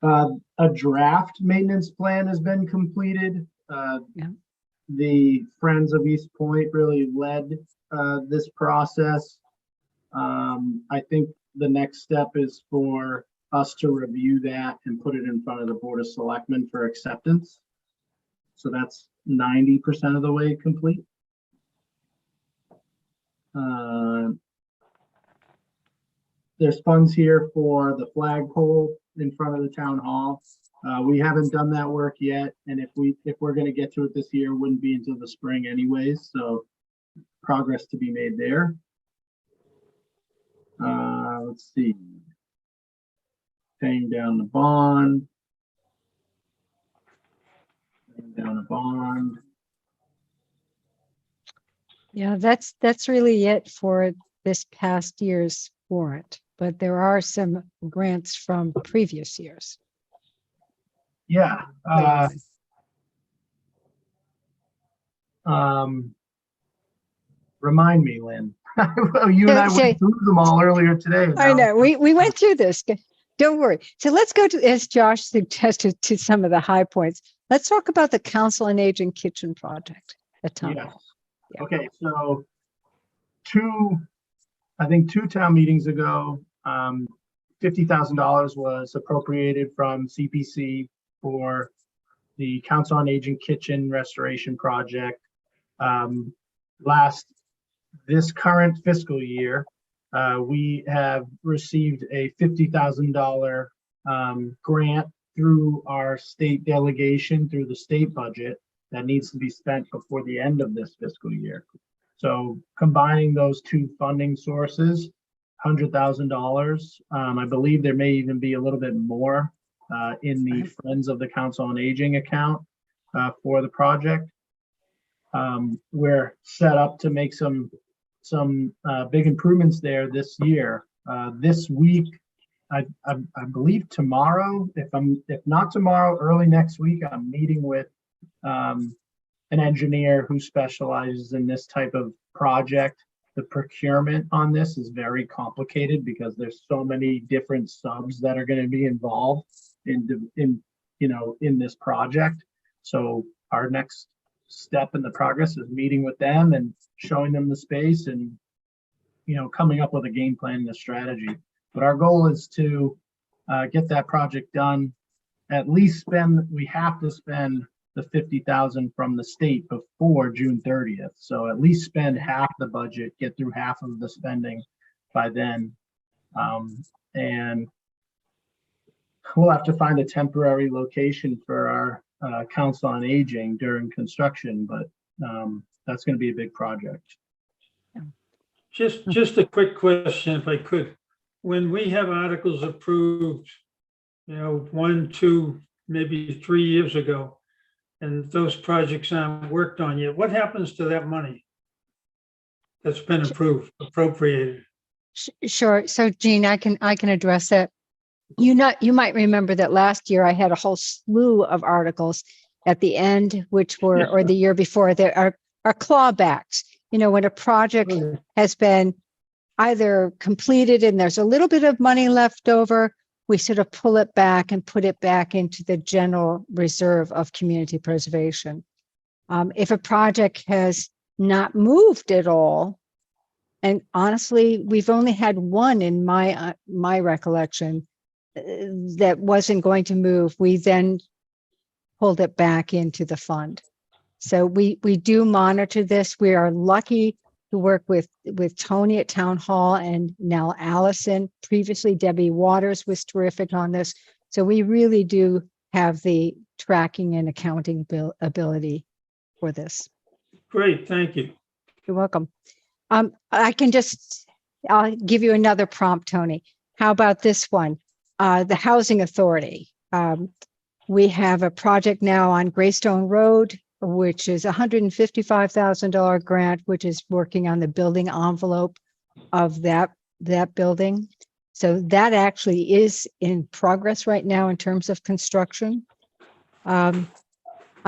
A draft maintenance plan has been completed. Yeah. The Friends of East Point really led this process. I think the next step is for us to review that and put it in front of the Board of Selectmen for acceptance. So that's 90% of the way complete. There's funds here for the flagpole in front of the town hall. We haven't done that work yet, and if we're going to get to it this year, it wouldn't be until the spring anyways. So progress to be made there. Let's see. Paying down the bond. Paying down the bond. Yeah, that's really it for this past year's warrant, but there are some grants from previous years. Yeah. Remind me, Lynn. You and I Okay. went through them all earlier today. I know, we went through this. Don't worry. So let's go to, as Josh suggested, to some of the high points. Let's talk about the Council on Aging Kitchen project at Town Yes. Hall. Yeah. Okay, so I think two town meetings ago, $50,000 was appropriated from CPC for the Council on Aging Kitchen Restoration Project. This current fiscal year, we have received a $50,000 grant through our state delegation, through the state budget, that needs to be spent before the end of this fiscal year. So combining those two funding sources, $100,000. I believe there may even be a little bit more in the Friends of the Council on Aging account for the project. We're set up to make some big improvements there this year. This week, I believe tomorrow, if not tomorrow, early next week, I'm meeting with an engineer who specializes in this type of project. The procurement on this is very complicated because there's so many different subs that are going to be involved in this project. So our next step in the progress is meeting with them and showing them the space and coming up with a game plan and a strategy. But our goal is to get that project done. At least we have to spend the $50,000 from the state before June 30th. So at least spend half the budget, get through half of the spending by then. And we'll have to find a temporary location for our Council on Aging during construction, but that's going to be a big project. Just a quick question, if I could. When we have articles approved, 1, 2, maybe 3 years ago, and those projects aren't worked on yet, what happens to that money that's been appropriated? Sure. So Jean, I can address that. You might remember that last year I had a whole slew of articles at the end, which were, or the year before, there are clawbacks. When a project has been either completed and there's a little bit of money left over, we sort of pull it back and put it back into the general reserve of community preservation. If a project has not moved at all, and honestly, we've only had one in my recollection that wasn't going to move, we then pulled it back into the fund. So we do monitor this. We are lucky to work with Tony at Town Hall and now Allison. Previously, Debbie Waters was terrific on this. So we really do have the tracking and accounting ability for this. Great, thank you. You're welcome. I'll give you another prompt, Tony. How about this one? The Housing Authority. We have a project now on Greystone Road, which is a $155,000 grant, which is working on the building envelope of that building. So that actually is in progress right now in terms of construction. On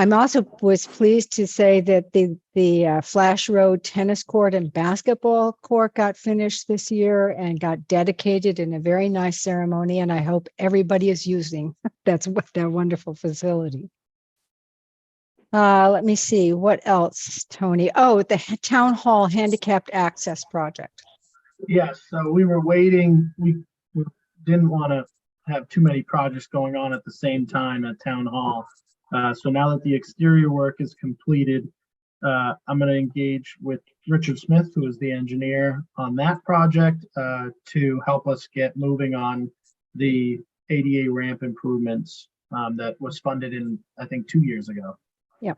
I'm also was pleased to say that the Flash Road tennis court and basketball court got finished this year and got dedicated in a very nice ceremony. And I hope everybody is using that wonderful facility. Let me see what else, Tony. Oh, the town hall handicapped access project. Yes, so we were waiting. We didn't want to have too many projects going on at the same time at town hall. So now that the exterior work is completed, I'm going to engage with Richard Smith, who is the engineer on that project, to help us get moving on the ADA ramp improvements that was funded in, I think, 2 years ago. Yep.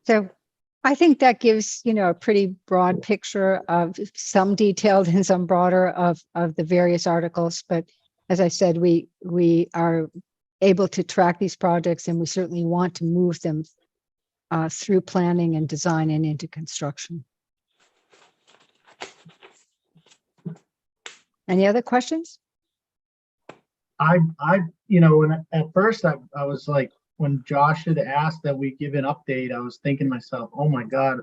So I think that gives, a pretty broad picture of some detailed and some broader of the various articles. But as I said, we are able to track these projects, and we certainly want to move them through planning and design and into construction. Any other questions? When at first I was like, when Josh had asked that we give an update, I was thinking to myself, oh my God,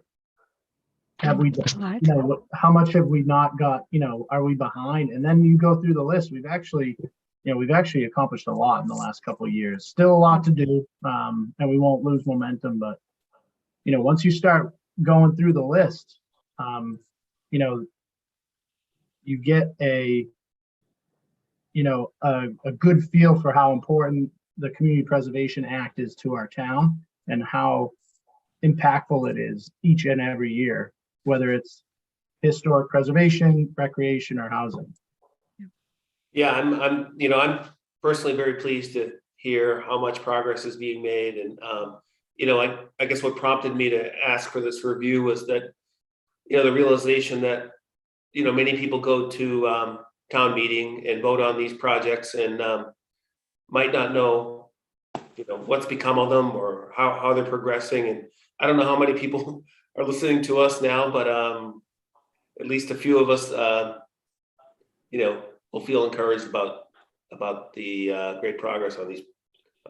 have we, how much have we not got, are we behind? And then you go through the list, we've actually accomplished a lot in the last couple of years. Still a lot to do, and we won't lose momentum. But once you start going through the list, you get a good feel for how important the Community Preservation Act is to our town and how impactful it is each and every year, whether it's historic preservation, recreation, or housing. Yeah, I'm personally very pleased to hear how much progress is being made. And, I guess what prompted me to ask for this review was that, the realization that, many people go to town meeting and vote on these projects and might not know, what's become of them or how they're progressing. And I don't know how many people are listening to us now, but at least a few of us, will feel encouraged about the great progress on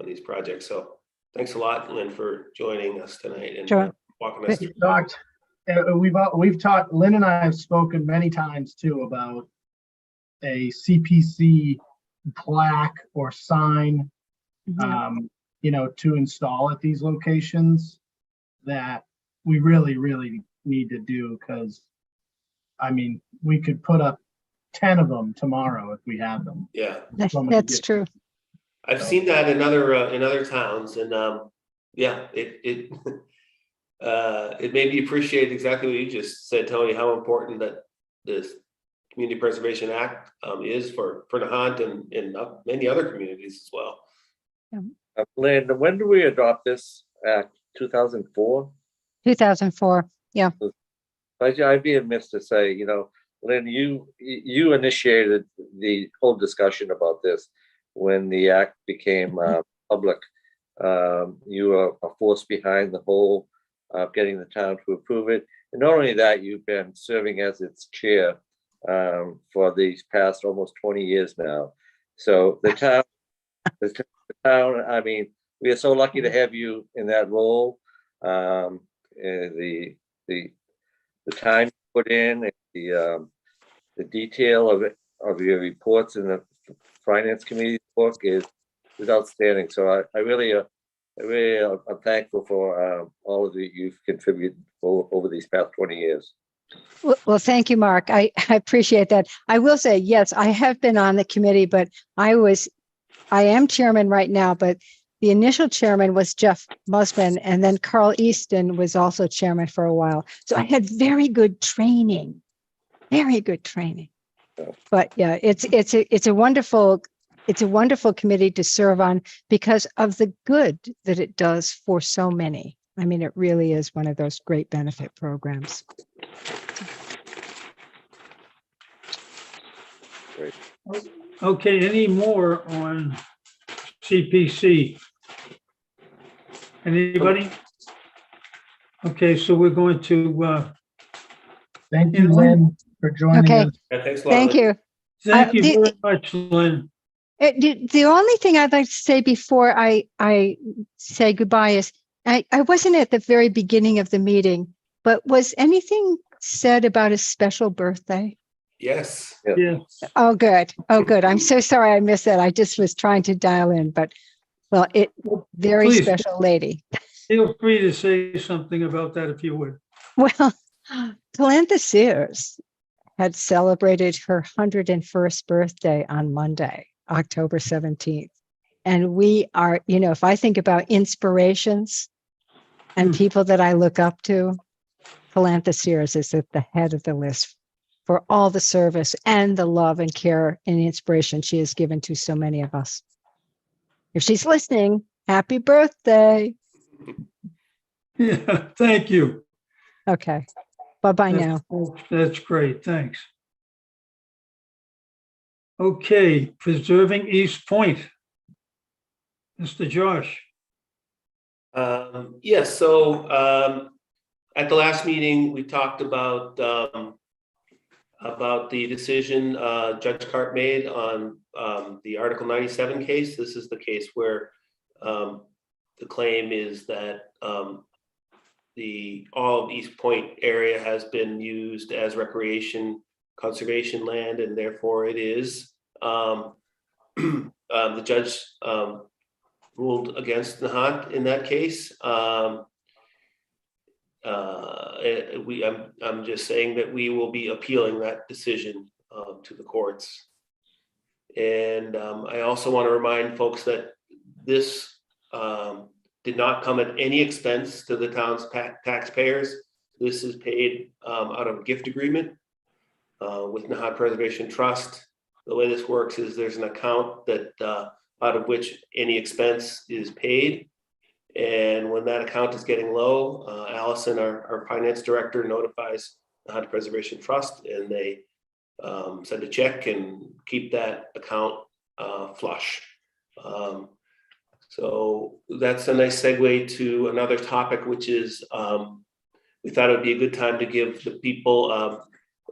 these projects. So thanks a lot, Lynn, for joining us tonight and Sure. walking us through. We've talked, Lynn and I have spoken many times too about a CPC plaque or sign, to install at these locations that we really, really need to do, because we could put up 10 of them tomorrow if we had them. Yeah, That's true. I've seen that in other towns, and it it made me appreciate exactly what you just said, Tony, how important that this Community Preservation Act is for Nahant and many other communities as well. Lynn, when did we adopt this act? 2004? 2004. Yeah. I'd be amiss to say, Lynn, you initiated the whole discussion about this when the act became public. You were a force behind the whole getting the town to approve it. And not only that, you've been serving as its chair for these past almost 20 years now. So the town, we are so lucky to have you in that role. The time you put in, the detail of your reports in the Finance Committee book is outstanding. So I really am thankful for all of you've contributed over these past 20 years. Well, thank you, Mark. I appreciate that. I will say, yes, I have been on the committee, but I am chairman right now, but the initial chairman was Jeff Musman, and then Carl Easton was also chairman for a while. So I had very good training. But yeah, it's a wonderful committee to serve on because of the good that it does for so many. It really is one of those great benefit programs. Great. Okay, any more on CPC? Anybody? Okay, so we're going to, Thank you, Lynn, for joining Okay. us. Yeah, thanks a lot. Thank Lynn. you. thank you the- very much, Lynn. The only thing I'd like to say before I say goodbye is I wasn't at the very beginning of the meeting, but was anything said about a special birthday? Yes. Yeah, Oh, good. Oh, good. I'm so sorry I missed that. I just was trying to dial in, but well, very Please. special lady. feel free to say something about that if you would. Well, Talantha Sears had celebrated her 101st birthday on Monday, October 17th. And we are, if I think about inspirations and people that I look up to, Talantha Sears is at the head of the list for all the service and the love and care and inspiration she has given to so many of us. If she's listening, happy birthday. Yeah, thank you. Okay. Bye-bye now. That's great, thanks. Okay, preserving East Point. Mr. Josh. Yes, so at the last meeting, we talked about the decision Judge Cart made on the Article 97 case. This is the case where the claim is that all of East Point area has been used as recreation conservation land, and therefore it is. The judge ruled against Nahant in that case. I'm just saying that we will be appealing that decision to the courts. And I also want to remind folks that this did not come at any expense to the town's taxpayers. This is paid out of a gift agreement with Nahant Preservation Trust. The way this works is there's an account that out of which any expense is paid. And when that account is getting low, Allison, our finance director, notifies the Nahant Preservation Trust, and they send a check and keep that account flush. So that's a nice segue to another topic, which is we thought it would be a good time to give the people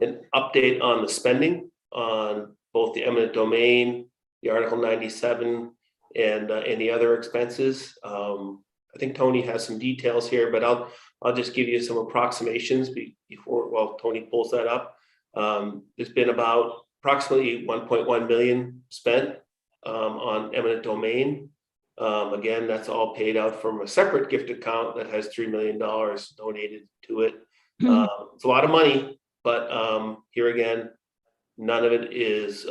an update on the spending on both the eminent domain, the Article 97, and any other expenses. I think Tony has some details here, but I'll just give you some approximations while Tony pulls that up. There's been about approximately 1.1 million spent on eminent domain. Again, that's all paid out from a separate gift account that has $3 million donated to it. It's a lot of money, but here again, none of it is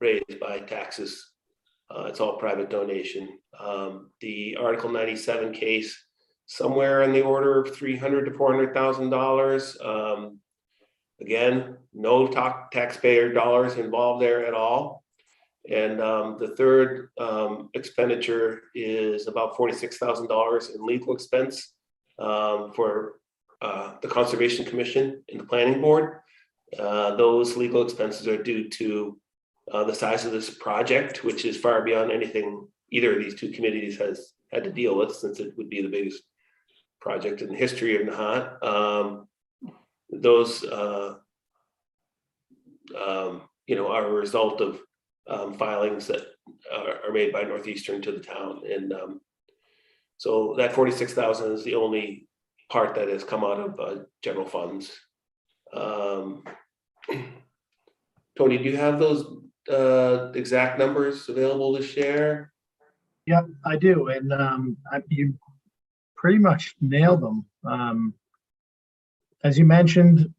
raised by taxes. It's all private donation. The Article 97 case, somewhere in the order of $300,000 to $400,000. Again, no taxpayer dollars involved there at all. And the third expenditure is about $46,000 in legal expense for the Conservation Commission and the Planning Board. Those legal expenses are due to the size of this project, which is far beyond anything either of these two committees has had to deal with, since it would be the biggest project in the history of Nahant. Those are a result of filings that are made by Northeastern to the town, and so that $46,000 is the only part that has come out of general funds. Tony, do you have those exact numbers available to share? Yep, I do, and you pretty much nailed them. As you mentioned,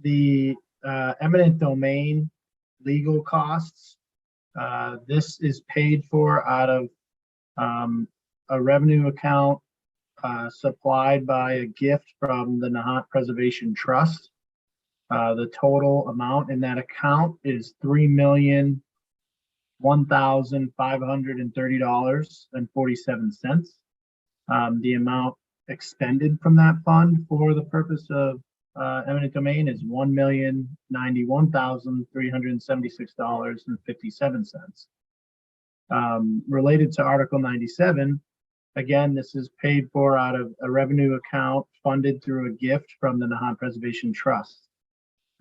the eminent domain legal costs, this is paid for out of a revenue account supplied by a gift from the Nahant Preservation Trust. The total amount in that account is $3,001,530.47. The amount expended from that fund for the purpose of eminent domain is $1,091,376.57. Related to Article 97, again, this is paid for out of a revenue account funded through a gift from the Nahant Preservation Trust.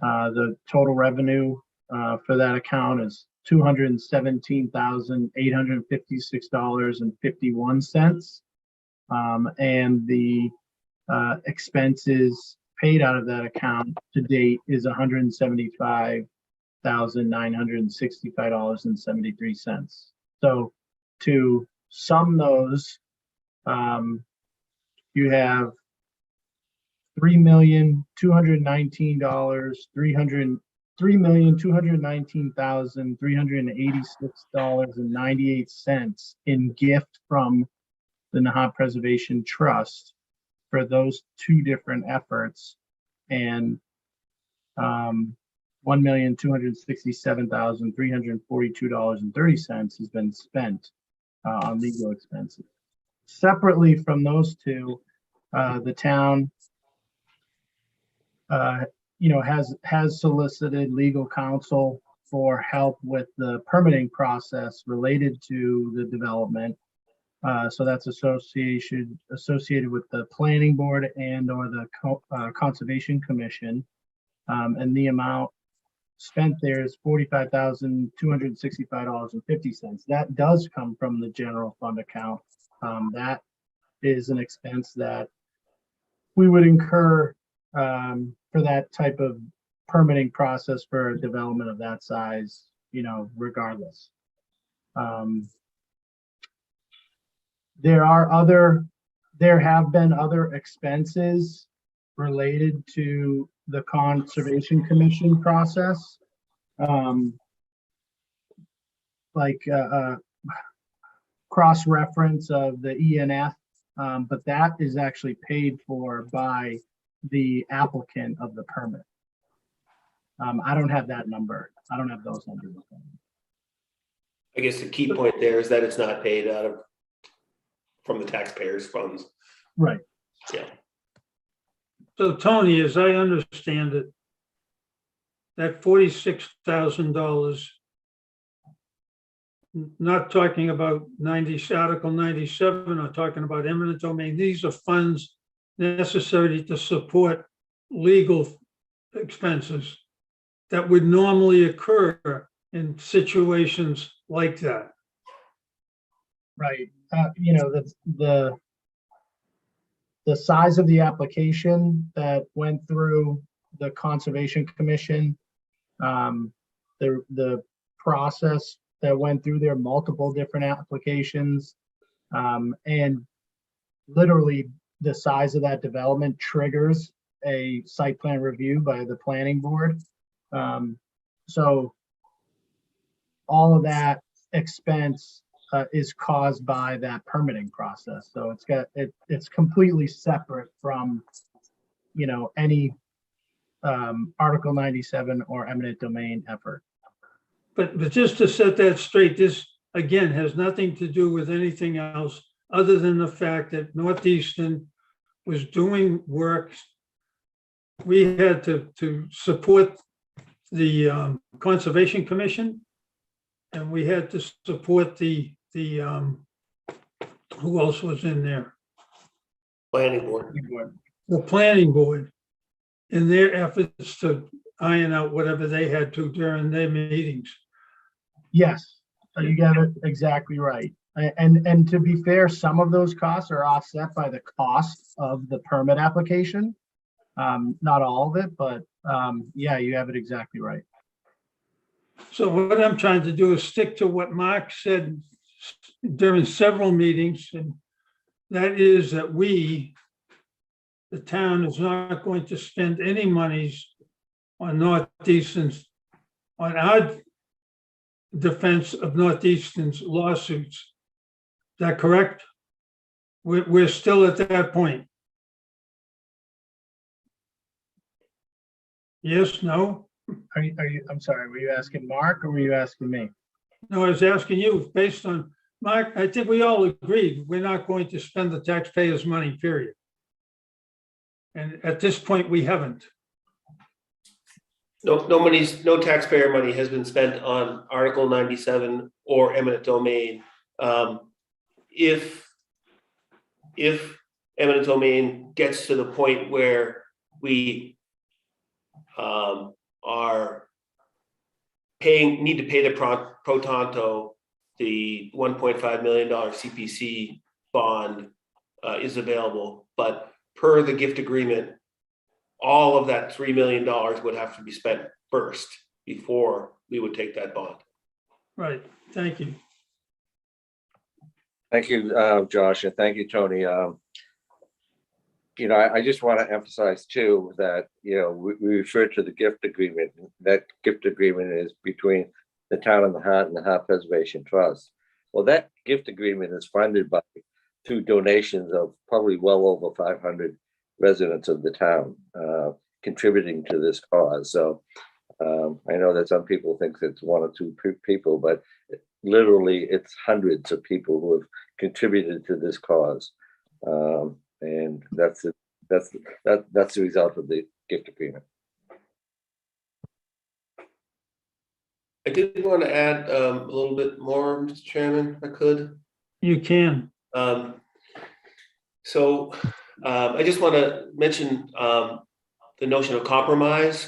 The total revenue for that account is $217,856.51. And the expenses paid out of that account to date is $175,965.73. So to sum those, you have $3,219,386.98 in gift from the Nahant Preservation Trust for those two different efforts, and $1,267,342.30 has been spent on legal expenses. Separately from those two, the town has solicited legal counsel for help with the permitting process related to the development. So that's associated with the planning board and or the conservation commission. And the amount spent there is $45,265.50. That does come from the general fund account. That is an expense that we would incur for that type of permitting process for a development of that size, regardless. There have been other expenses related to the Conservation Commission process, like cross-reference of the ENF, but that is actually paid for by the applicant of the permit. I don't have that number. I don't have those numbers. I guess the key point there is that it's not paid from the taxpayers' funds. Right. Yeah. So Tony, as I understand it, that $46,000, not talking about Article 97, or talking about eminent domain, these are funds necessary to support legal expenses that would normally occur in situations like that. Right. The size of the application that went through the Conservation Commission, the process that went through their multiple different applications, and literally the size of that development triggers a site plan review by the planning board. So all of that expense is caused by that permitting process. So it's completely separate from, any Article 97 or eminent domain effort. But just to set that straight, this again has nothing to do with anything else other than the fact that Northeastern was doing work. We had to support the Conservation Commission, and we had to support the who else was in there? Planning board. The planning board, in their efforts to iron out whatever they had to during their meetings. Yes, you got it exactly right. And to be fair, some of those costs are offset by the cost of the permit application. Not all of it, but yeah, you have it exactly right. So what I'm trying to do is stick to what Mark said during several meetings, and that is that the town is not going to spend any monies on Northeastern's, on our defense of Northeastern's lawsuits. Is that correct? We're still at that point. Yes, no? I'm sorry, were you asking Mark or were you asking me? No, I was asking you, based on, Mark, I think we all agreed, we're not going to spend the taxpayers' money, period. And at this point, we haven't. No taxpayer money has been spent on Article 97 or eminent domain. If eminent domain gets to the point where we are need to pay the pro tanto, the $1.5 million CPC bond is available, but per the gift agreement, all of that $3 million would have to be spent first before we would take that bond. Right, thank you. Thank you, Josh, and thank you, Tony. You know, I just want to emphasize too that, you know, we refer to the gift agreement. That gift agreement is between the town of Nahant and the Nahant Preservation Trust. Well, that gift agreement is funded through donations of probably well over 500 residents of the town contributing to this cause. So I know that some people think it's one or two people, but literally it's hundreds of people who have contributed to this cause. And that's the result of the gift agreement. I did want to add a little bit more, Mr. Chairman, if I could. You can. I just want to mention the notion of compromise.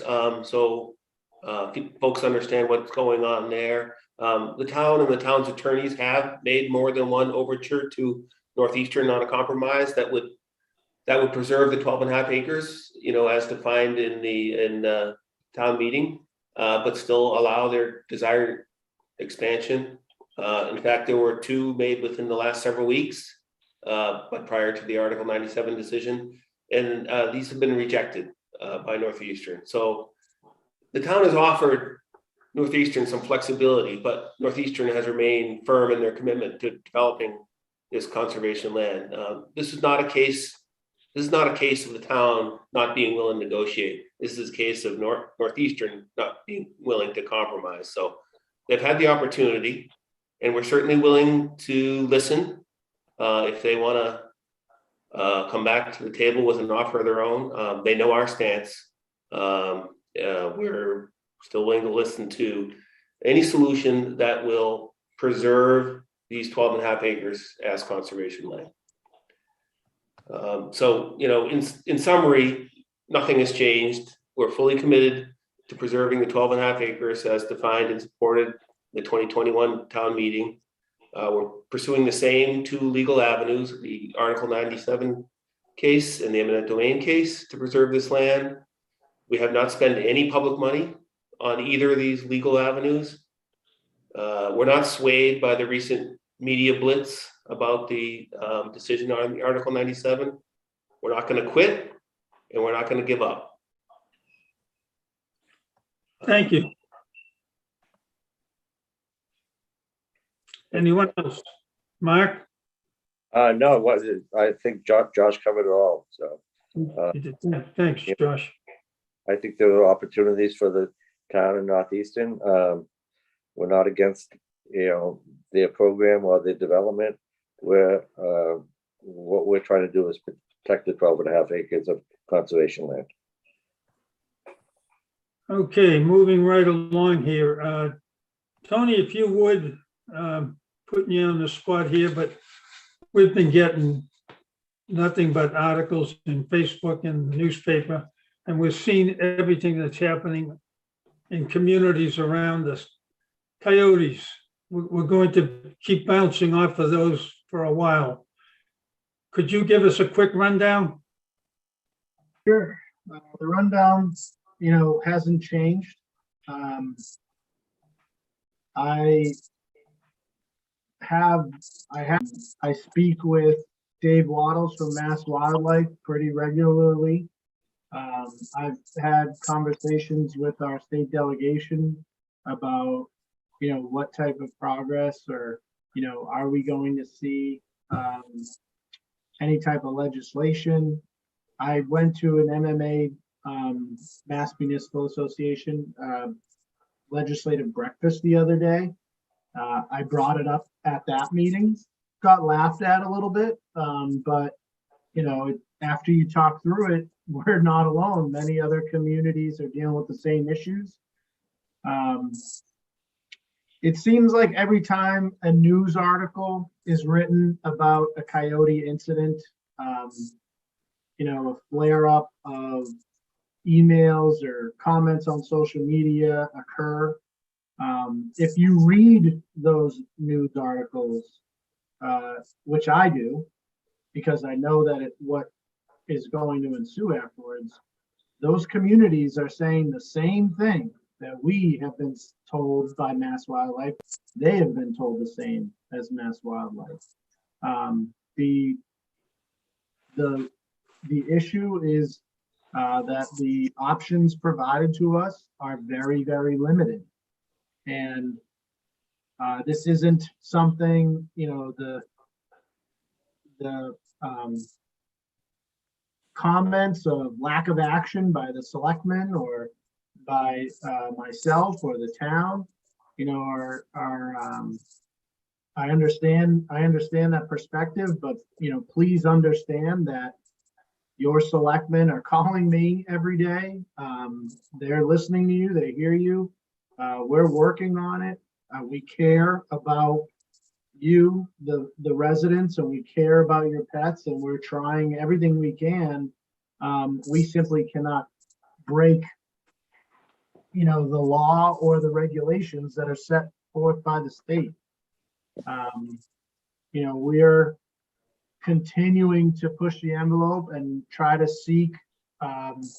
Folks understand what's going on there. The town and the town's attorneys have made more than one overture to Northeastern on a compromise that would preserve the 12.5 acres, you know, as defined in the town meeting, but still allow their desired expansion. In fact, there were two made within the last several weeks, but prior to the Article 97 decision, and these have been rejected by Northeastern. So the town has offered Northeastern some flexibility, but Northeastern has remained firm in their commitment to developing this conservation land. This is not a case of the town not being willing to negotiate. This is a case of Northeastern not being willing to compromise. So they've had the opportunity, and we're certainly willing to listen if they want to come back to the table with an offer of their own. They know our stance. We're still willing to listen to any solution that will preserve these 12.5 acres as conservation land. So, you know, in summary, nothing has changed. We're fully committed to preserving the 12.5 acres as defined and supported in the 2021 town meeting. We're pursuing the same two legal avenues, the Article 97 case and the eminent domain case, to preserve this land. We have not spent any public money on either of these legal avenues. We're not swayed by the recent media blitz about the decision on the Article 97. We're not going to quit, and we're not going to give up. Thank you. Anyone else? Mark? No, it wasn't. I think Josh covered it all. So You did. Yeah, thanks, Josh. I think there are opportunities for the town in Northeastern. We're not against, you know, their program or their development. What we're trying to do is protect the 12.5 acres of conservation land. Okay, moving right along here. Tony, if you would, putting you on the spot here, but we've been getting nothing but articles in Facebook and the newspaper, and we've seen everything that's happening in communities around us. Coyotes, we're going to keep bouncing off of those for a while. Could you give us a quick rundown? Sure. The rundown, you know, hasn't changed. I speak with Dave Waddles from Mass Wildlife pretty regularly. I've had conversations with our state delegation about, you know, what type of progress, or, you know, are we going to see any type of legislation? I went to an MMA, Mass Municipal Association legislative breakfast the other day. I brought it up at that meeting, got laughed at a little bit, but, you know, after you talk through it, we're not alone. Many other communities are dealing with the same issues. It seems like every time a news article is written about a coyote incident, you know, a flare up of emails or comments on social media occur. If you read those news articles, which I do, because I know that what is going to ensue afterwards, those communities are saying the same thing that we have been told by Mass Wildlife. They have been told the same as Mass Wildlife. The issue is that the options provided to us are very, very limited. And this isn't something, the comments of lack of action by the selectmen or by myself or the town, I understand that perspective, but, please understand that your selectmen are calling me every day. They're listening to you, they hear you. We're working on it. We care about you, the residents, and we care about your pets, and we're trying everything we can. We simply cannot break, the law or the regulations that are set forth by the state. We're continuing to push the envelope and try to seek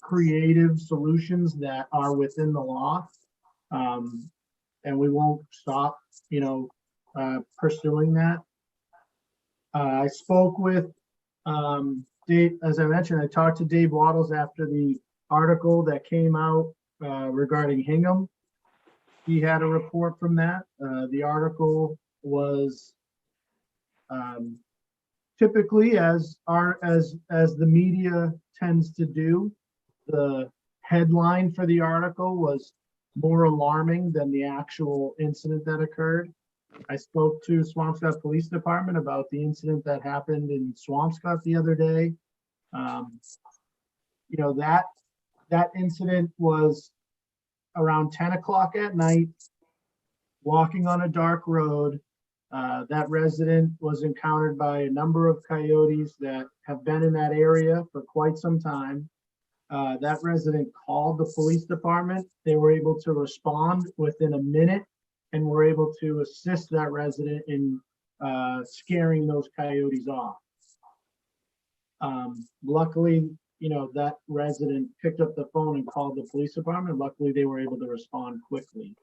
creative solutions that are within the law. And we won't stop, pursuing that. I spoke with Dave, as I mentioned, I talked to Dave Waddles after the article that came out regarding Hingham. He had a report from that. The article was typically, as the media tends to do, the headline for the article was more alarming than the actual incident that occurred. I spoke to Swampscott Police Department about the incident that happened in Swampscott the other day. That incident was around 10 o'clock at night, walking on a dark road. That resident was encountered by a number of coyotes that have been in that area for quite some time. That resident called the police department. They were able to respond within a minute and were able to assist that resident in scaring those coyotes off. Luckily, that resident picked up the phone and called the police department. Luckily, they were able to respond quickly.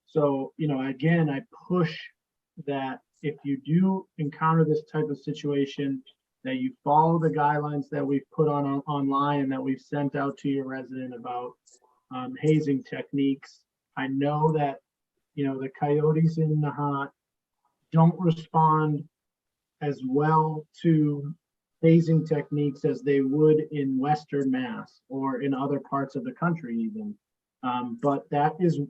So, again, I push that if you do encounter this type of situation, that you follow the guidelines that we've put on online and that we've sent out to your resident about hazing techniques. I know that, the coyotes in Nahant don't respond as well to hazing techniques as they would in Western Mass or in other parts of the country even. But that is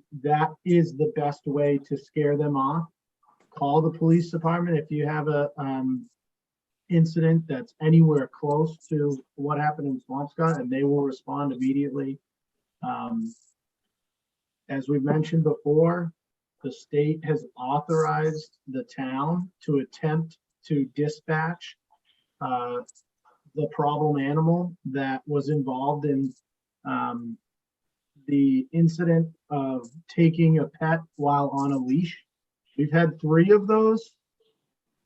the best way to scare them off. Call the police department if you have a incident that's anywhere close to what happened in Swampscott, and they will respond immediately. As we've mentioned before, the state has authorized the town to attempt to dispatch the problem animal that was involved in the incident of taking a pet while on a leash. We've had 3 of those.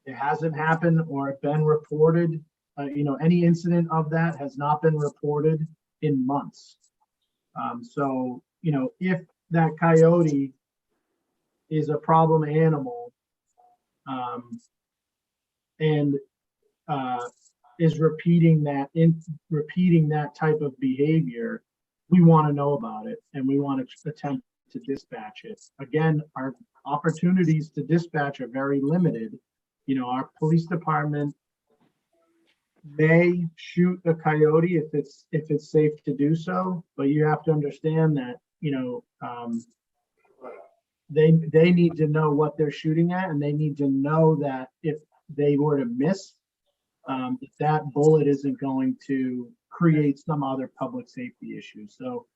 It hasn't happened or been reported. Any incident of that has not been reported in months. So, if that coyote is a problem animal and is repeating that type of behavior, we want to know about it and we want to attempt to dispatch it. Again, our opportunities to dispatch are very limited. Our police department may shoot a coyote if it's safe to do so, but you have to understand that they need to know what they're shooting at, and they need to know that if they were to miss, that bullet isn't going to create some other public safety issue. So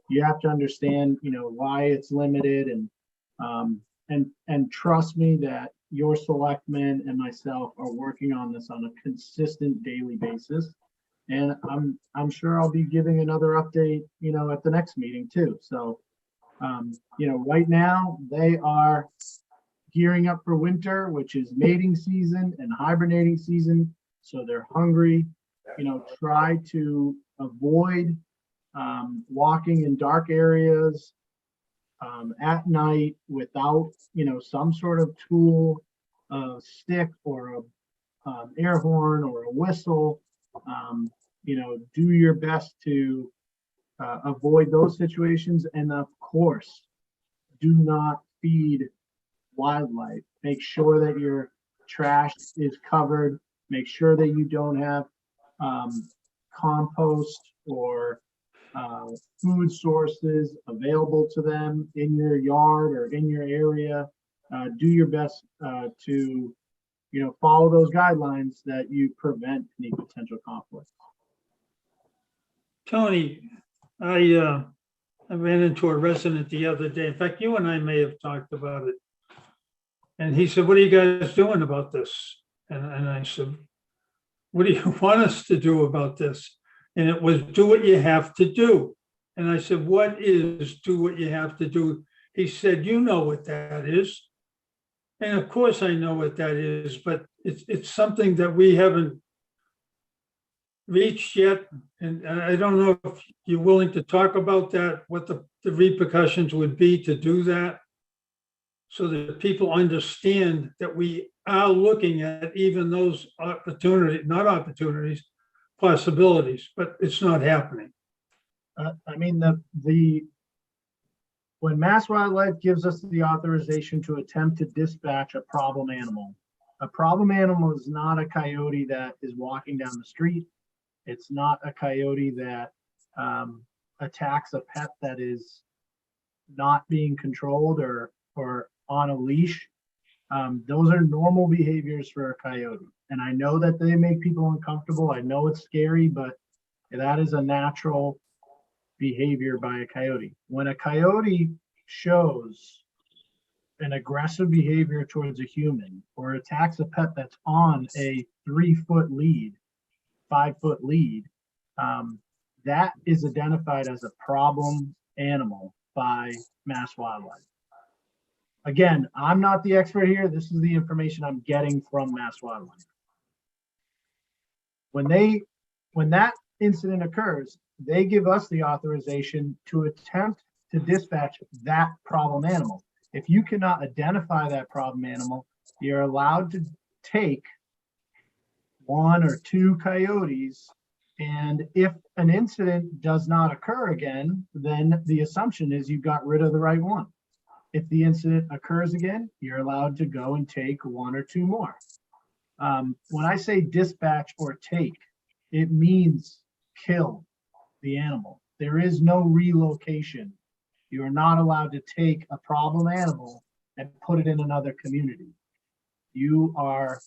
you have to understand, why it's limited, and trust me that your selectmen and myself are working on this on a consistent daily basis. And I'm sure I'll be giving another update, at the next meeting too. So Right now they are gearing up for winter, which is mating season and hibernating season. So they're hungry. Try to avoid walking in dark areas at night without, some sort of tool, a stick or a air horn or a whistle. Do your best to avoid those situations. And of course, do not feed wildlife. Make sure that your trash is covered. Make sure that you don't have compost or food sources available to them in your yard or in your area. Do your best to follow those guidelines that you prevent any potential conflict. Tony, I ran into a resident the other day. In fact, you and I may have talked about it. And he said, "What are you guys doing about this?" And I said, "What do you want us to do about this?" And it was, "Do what you have to do." And I said, "What is do what you have to do?" He said, "You know what that is." And of course I know what that is, but it's something that we haven't reached yet. And I don't know if you're willing to talk about that, what the repercussions would be to do that, so that people understand that we are looking at even those possibilities, but it's not happening. When Mass Wildlife gives us the authorization to attempt to dispatch a problem animal is not a coyote that is walking down the street. It's not a coyote that attacks a pet that is not being controlled or on a leash. Those are normal behaviors for a coyote. And I know that they make people uncomfortable. I know it's scary, but that is a natural behavior by a coyote. When a coyote shows an aggressive behavior towards a human or attacks a pet that's on a 3-foot lead, 5-foot lead, that is identified as a problem animal by Mass Wildlife. Again, I'm not the expert here. This is the information I'm getting from Mass Wildlife. When that incident occurs, they give us the authorization to attempt to dispatch that problem animal. If you cannot identify that problem animal, you're allowed to take 1 or 2 coyotes. And if an incident does not occur again, then the assumption is you got rid of the right one. If the incident occurs again, you're allowed to go and take 1 or 2 more. When I say dispatch or take, it means kill the animal. There is no relocation. You are not allowed to take a problem animal and put it in another community. You are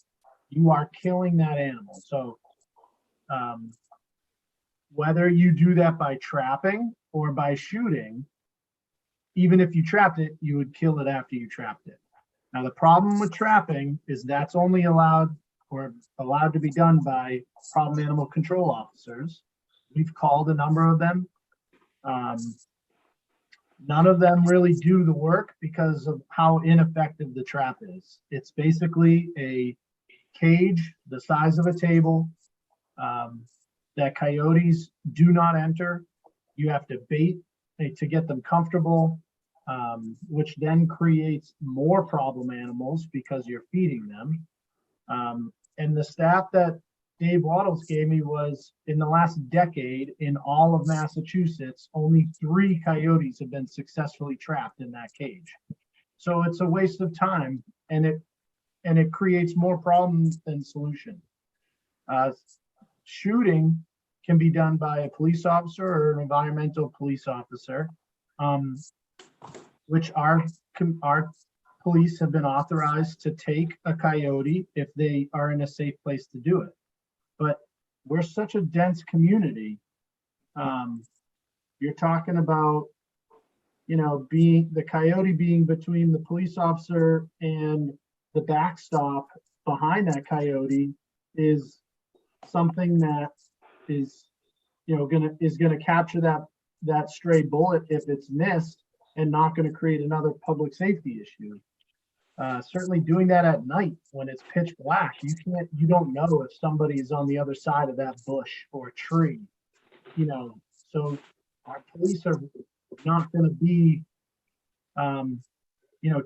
killing that animal. So whether you do that by trapping or by shooting, even if you trapped it, you would kill it after you trapped it. Now, the problem with trapping is that's only allowed to be done by problem animal control officers. We've called a number of them. None of them really do the work because of how ineffective the trap is. It's basically a cage the size of a table that coyotes do not enter. You have to bait to get them comfortable, which then creates more problem animals because you're feeding them. And the stat that Dave Waddles gave me was in the last decade, in all of Massachusetts, only 3 coyotes have been successfully trapped in that cage. So it's a waste of time, and it creates more problems than solution. Shooting can be done by a police officer or an environmental police officer, which our police have been authorized to take a coyote if they are in a safe place to do it. But we're such a dense community. You're talking about, being the coyote being between the police officer and the backstop behind that coyote is something that is, gonna capture that stray bullet if it's missed. and not going to create another public safety issue. Certainly doing that at night when it's pitch black, you don't know if somebody is on the other side of that bush or tree, so our police are not going to be,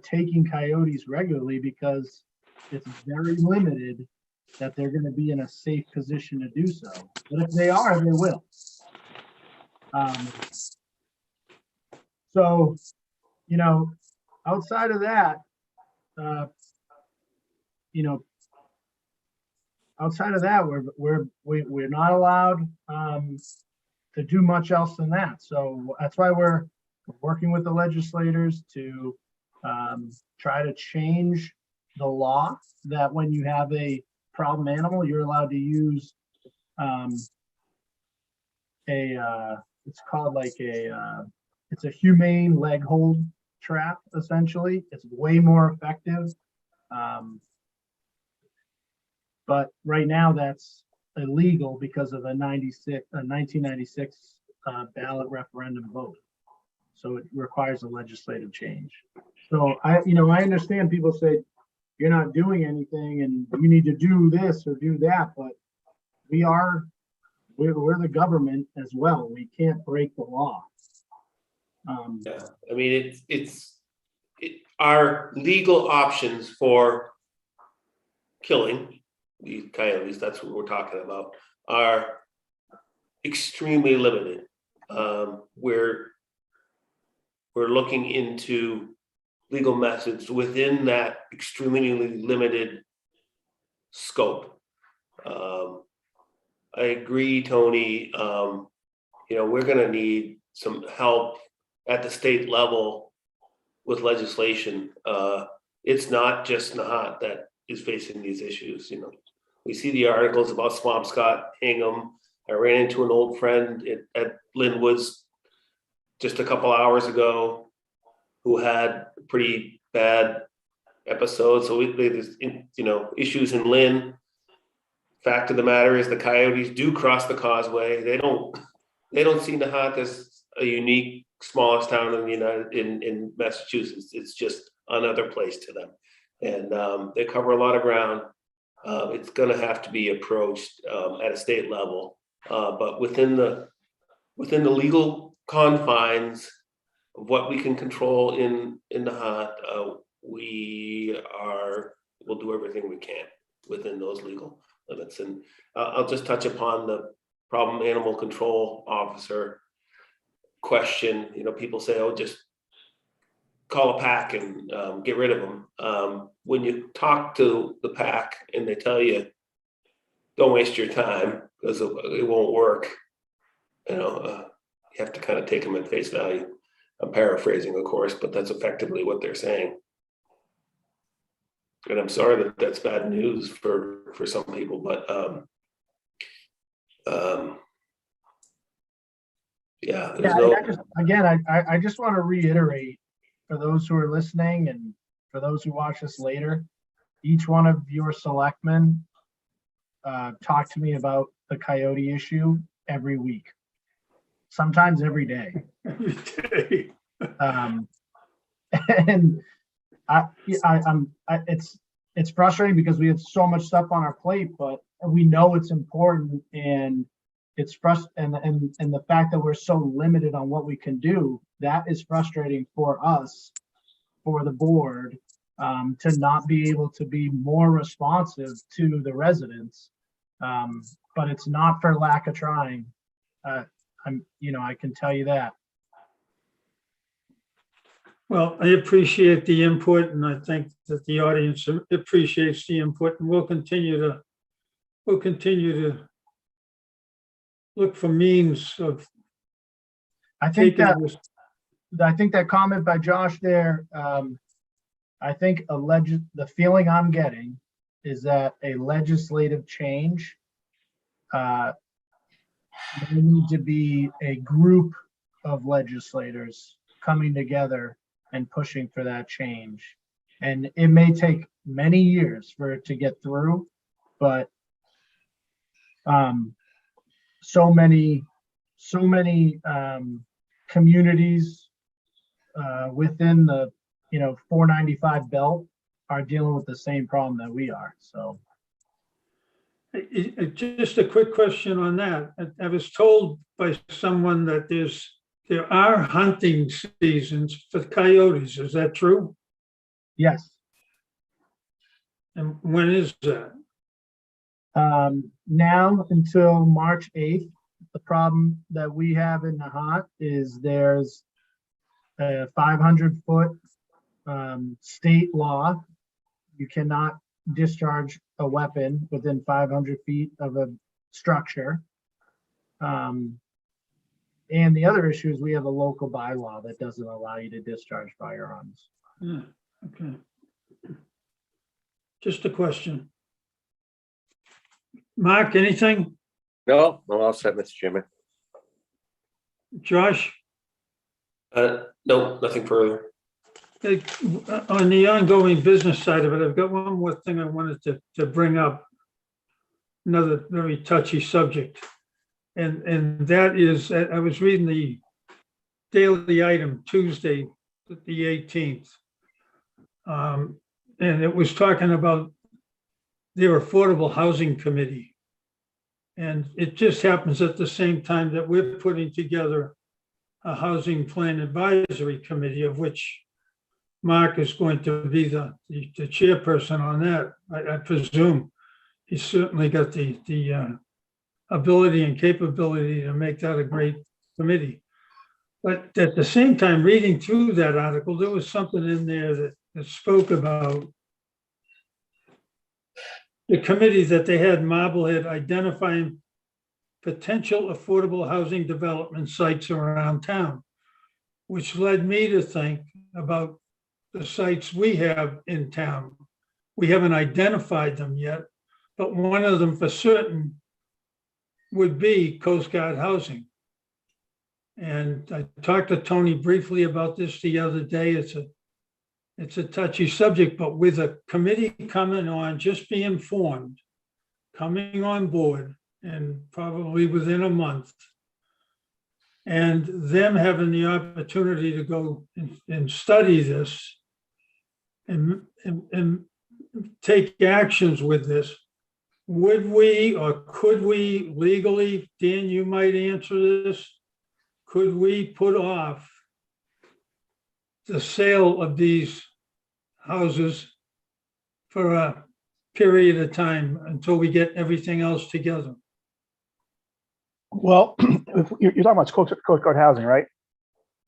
taking coyotes regularly because it's very limited that they're going to be in a safe position to do so. But if they are, they will. So, outside of that, we're not allowed to do much else than that. So that's why we're working with the legislators to try to change the law that when you have a problem animal, you're allowed to use it's called like it's a humane leg hold trap, essentially. It's way more effective. But right now that's illegal because of the 1996 ballot referendum vote. So it requires a legislative change. So I understand people say you're not doing anything and you need to do this or do that, but we're the government as well. We can't break the law. Yeah, I mean, our legal options for killing these coyotes, that's what we're talking about, are extremely limited. We're looking into legal methods within that extremely limited scope. I agree, Tony. We're going to need some help at the state level with legislation. It's not just Nahant that is facing these issues. We see the articles about Swampscott, Hingham. I ran into an old friend at Linwood's just a couple hours ago who had pretty bad episodes. So there's issues in Lynn. Fact of the matter is the coyotes do cross the causeway. They don't see Nahant as a unique smallest town in Massachusetts. It's just another place to them, and they cover a lot of ground. It's going to have to be approached at a state level, but within the legal confines of what we can control in Nahant, we'll do everything we can within those legal limits. And I'll just touch upon the problem animal control officer question. People say, "Oh, just call a pack and get rid of them." When you talk to the pack and they tell you, "Don't waste your time because it won't work," you have to kind of take them at face value. I'm paraphrasing, of course, but that's effectively what they're saying. And I'm sorry that that's bad news for some people, but yeah. I just want to reiterate for those who are listening and for those who watch this later, each one of your selectmen talk to me about the coyote issue every week, sometimes every day. Every day. And it's frustrating because we have so much stuff on our plate, but we know it's important, and it's frustrating. And the fact that we're so limited on what we can do, that is frustrating for us, for the board, to not be able to be more responsive to the residents. But it's not for lack of trying. I can tell you that. Well, I appreciate the input, and I think that the audience appreciates the input, and we'll continue to look for means of I think taking this. that comment by Josh there, I think the feeling I'm getting is that a legislative change, there need to be a group of legislators coming together and pushing for that change. And it may take many years for it to get through, but so many communities within the, 495 belt are dealing with the same problem that we are, so. Just a quick question on that. I was told by someone that there are hunting seasons for coyotes. Is that true? Yes. And when is that? Now until March 8th, the problem that we have in Nahant is there's a 500-foot state law. You cannot discharge a weapon within 500 feet of a structure. And the other issue is we have a local bylaw that doesn't allow you to discharge firearms. Yeah, okay. Just a question. Mark, anything? No, I'm all set, Mr. Chairman. Josh? No, nothing further. On the ongoing business side of it, I've got one more thing I wanted to bring up. Another very touchy subject. And that is, I was reading the daily item Tuesday, the 18th. And it was talking about their affordable housing committee. And it just happens at the same time that we're putting together a housing plan advisory committee, of which Mark is going to be the chairperson on that. I presume he's certainly got the ability and capability to make that a great committee. But at the same time, reading through that article, there was something in there that spoke about the committee that they had in Marblehead identifying potential affordable housing development sites around town, which led me to think about the sites we have in town. We haven't identified them yet, but one of them for certain would be Coast Guard housing. And I talked to Tony briefly about this the other day. It's a touchy subject, but with a committee coming on, just being formed, coming on board, and probably within a month, and them having the opportunity to go and study this and take actions with this, would we or could we legally, Dan, you might answer this, could we put off the sale of these houses for a period of time until we get everything else together? Well, if you're talking about Coast Guard housing, right?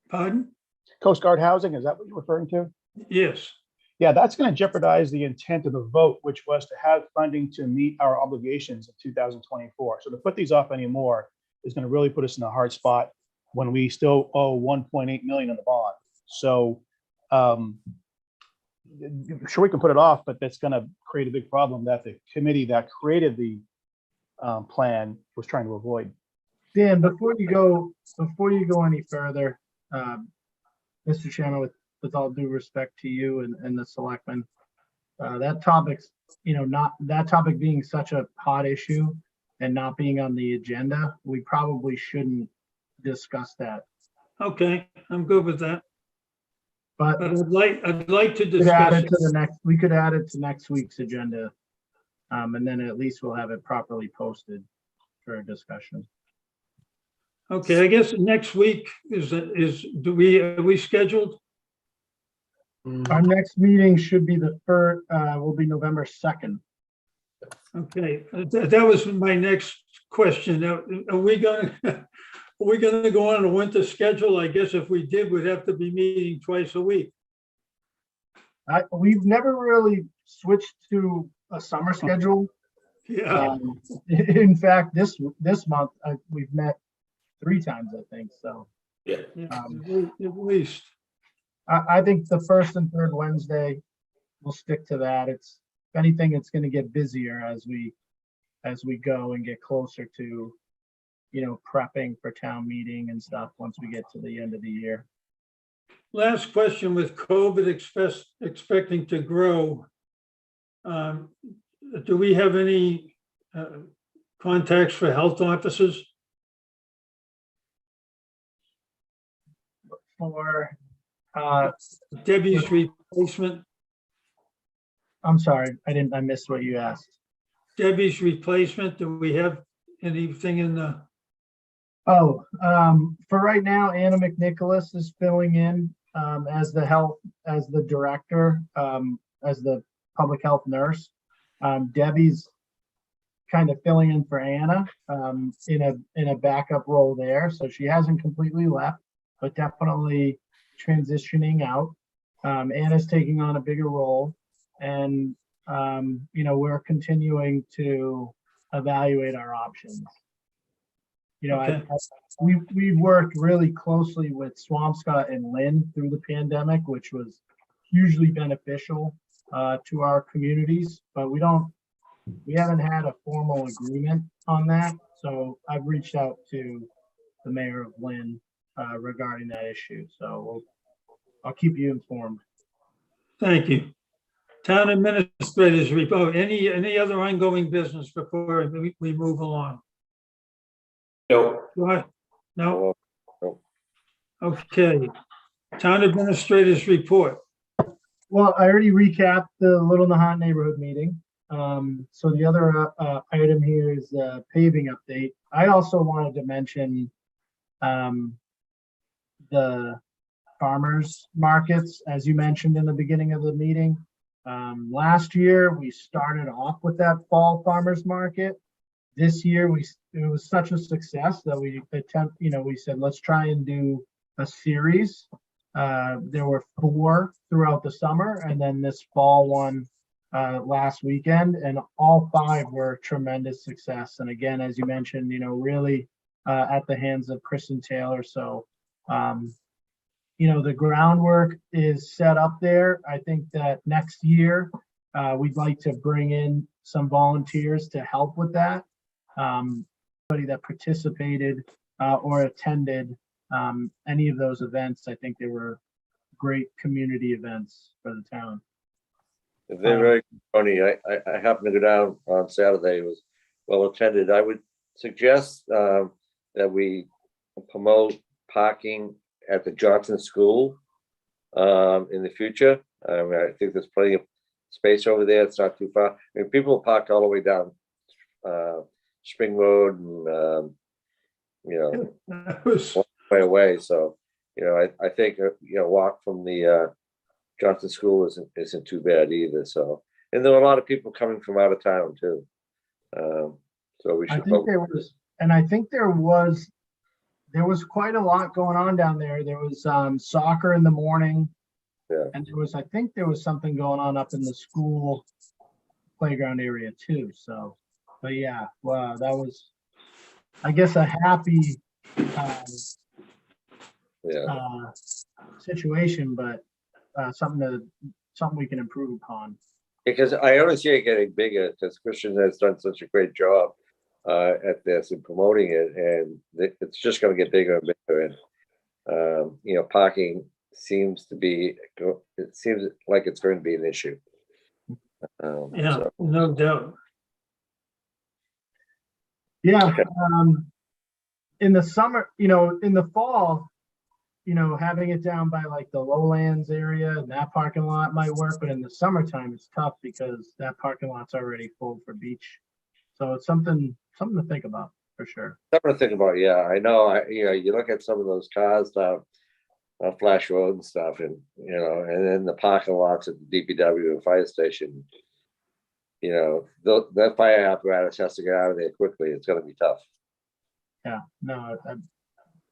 Pardon? Coast Guard housing, is that what you're referring to? Yes. Yeah, that's going to jeopardize the intent of the vote, which was to have funding to meet our obligations in 2024. So to put these off anymore is going to really put us in a hard spot when we still owe 1.8 million in the bond. So sure, we can put it off, but that's going to create a big problem that the committee that created the plan was trying to avoid. Dan, before you go any further, Mr. Chairman, with all due respect to you and the selectmen, that topic's, not that topic being such a hot issue and not being on the agenda, we probably shouldn't discuss that. Okay, I'm good with that. But But I'd like to we could add discuss it to the next. We could add it to next week's agenda, and then at least we'll have it properly posted for a discussion. Okay, I guess next week are we scheduled? Our next meeting should be will be November 2nd. Okay, that was my next question. Now, are we going to go on a winter schedule? I guess if we did, we'd have to be meeting twice a week. We've never really switched to a summer schedule. Yeah, In fact, this month we've met 3 times, I think. So Yeah. at least. I think the first and third Wednesday, we'll stick to that. If anything, it's going to get busier as we go and get closer to, prepping for town meeting and stuff once we get to the end of the year. Last question, with COVID expecting to grow, do we have any contacts for health officers? For Debbie's replacement, I'm sorry, I missed what you asked. Debbie's replacement, do we have anything in the, Oh, for right now, Anna McNicholas is filling in as the director, as the public health nurse. Debbie's kind of filling in for Anna in a backup role there. So she hasn't completely left, but definitely transitioning out. Anna's taking on a bigger role, and we're continuing to evaluate our options. Okay. We've worked really closely with Swampscott and Lynn through the pandemic, which was hugely beneficial to our communities, but we haven't had a formal agreement on that. So I've reached out to the mayor of Lynn regarding that issue. So I'll keep you informed. thank you. Town administrators report, any other ongoing business before we move along? No, What? No? No. Okay. Town administrators report. Well, I already recapped the Little Nahant neighborhood meeting. So the other item here is the paving update. I also wanted to mention the farmers markets, as you mentioned in the beginning of the meeting. Last year, we started off with that fall farmers market. This year, it was such a success that we said, let's try and do a series. There were 4 throughout the summer, and then this fall one last weekend, and all 5 were tremendous success. And again, as you mentioned, really at the hands of Kristen Taylor. So, the groundwork is set up there. I think that next year we'd like to bring in some volunteers to help with that. Anybody that participated or attended any of those events, I think they were great community events for the town. They're very funny. I happened to go down on Saturday. It was well attended. I would suggest that we promote parking at the Johnson School in the future. I think there's plenty of space over there. It's not too far. I mean, people parked all the way down Spring Road and That was, way away. So I think walk from the Johnson School isn't too bad either. So, and there were a lot of people coming from out of town too. So we should. I think there was quite a lot going on down there. There was soccer in the morning, and I think there was something going on up in the school playground area too. So, but yeah, wow, that was, I guess, a happy situation, but something we can improve upon. Because I only see it getting bigger because Christian has done such a great job at this and promoting it, and it's just going to get bigger and bigger. And parking seems like it's going to be an issue. no doubt. Yeah. Okay. In the summer, in the fall, having it down by like the lowlands area and that parking lot might work, but in the summertime it's tough because that parking lot's already full for beach. So it's something to think about for sure. Something to think about. Yeah, I know. You look at some of those cars down on Flash Road and stuff, and and then the parking lots at the DPW and fire station. That fire apparatus has to get out of there quickly. It's going to be tough. Yeah, no, I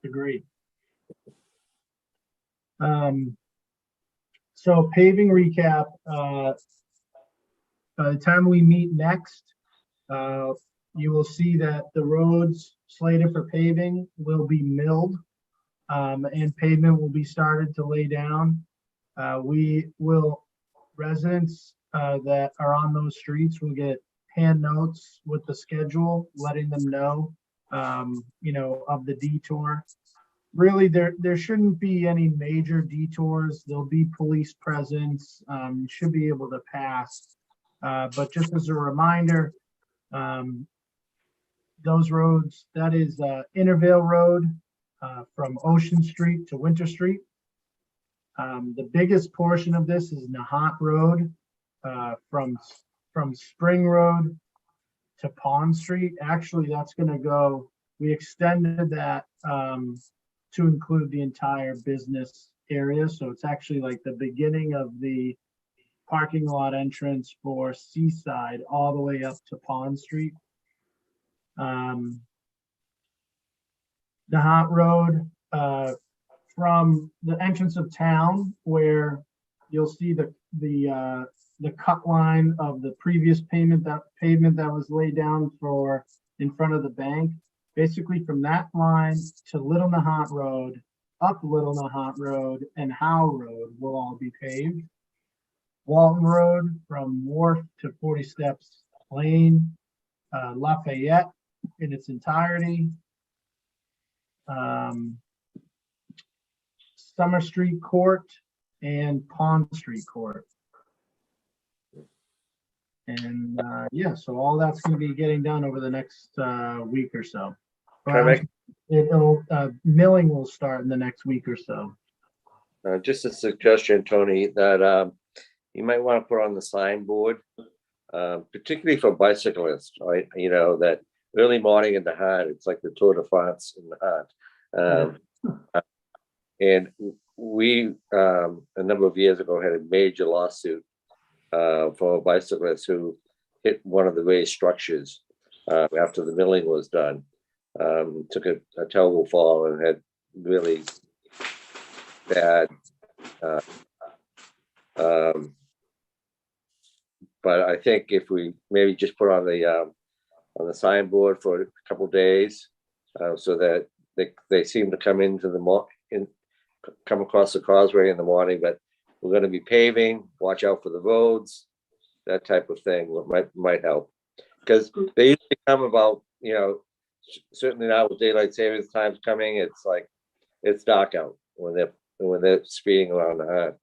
agree. So paving recap, by the time we meet next, you will see that the roads slated for paving will be milled, and pavement will be started to lay down. Residents that are on those streets will get hand notes with the schedule, letting them know, of the detour. Really, there shouldn't be any major detours. There'll be police presence. You should be able to pass. But just as a reminder, those roads, that is Intervale Road from Ocean Street to Winter Street. The biggest portion of this is Nahant Road, from Spring Road to Pond Street. Actually, that's gonna go, we extended that to include the entire business area. So it's actually like the beginning of the parking lot entrance for Seaside all the way up to Pond Street. Nahant Road, from the entrance of town where you'll see the cut line of the previous pavement that was laid down for in front of the bank. Basically from that line to Little Nahant Road, up Little Nahant Road, and Howe Road will all be paved. Walton Road from Wharf to 40 Steps Lane, Lafayette in its entirety. Summer Street Court and Pond Street Court. And yeah, so all that's going to be getting done over the next week or so. Milling will start in the next week or so. Just a suggestion, Tony, that you might want to put on the signboard, particularly for bicyclists, right? You know, that early morning in the Nahant, it's like the Tour de France in the Nahant. And we, a number of years ago, had a major lawsuit for a bicyclist who hit one of the raised structures after the milling was done. Took a terrible fall and had really bad. But I think if we maybe just put on the signboard for a couple of days, so that they seem to come into come across the causeway in the morning, but we're going to be paving, watch out for the roads, that type of thing might help. Because they usually come about, you know, certainly now with daylight savings times coming, it's like, it's dark out when they're speeding around the Nahant.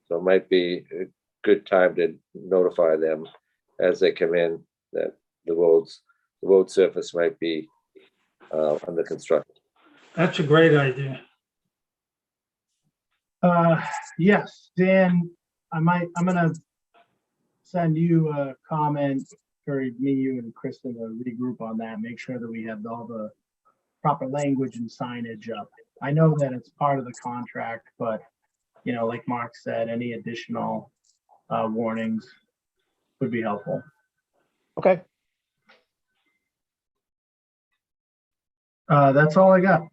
So it might be a good time to notify them as they come in that the road surface might be under construction. That's a great idea. Yes, Dan, I'm gonna send you a comment for me, you and Kristen to regroup on that, make sure that we have all the proper language and signage up. I know that it's part of the contract, but you know, like Mark said, any additional warnings would be helpful. Okay. That's all I got.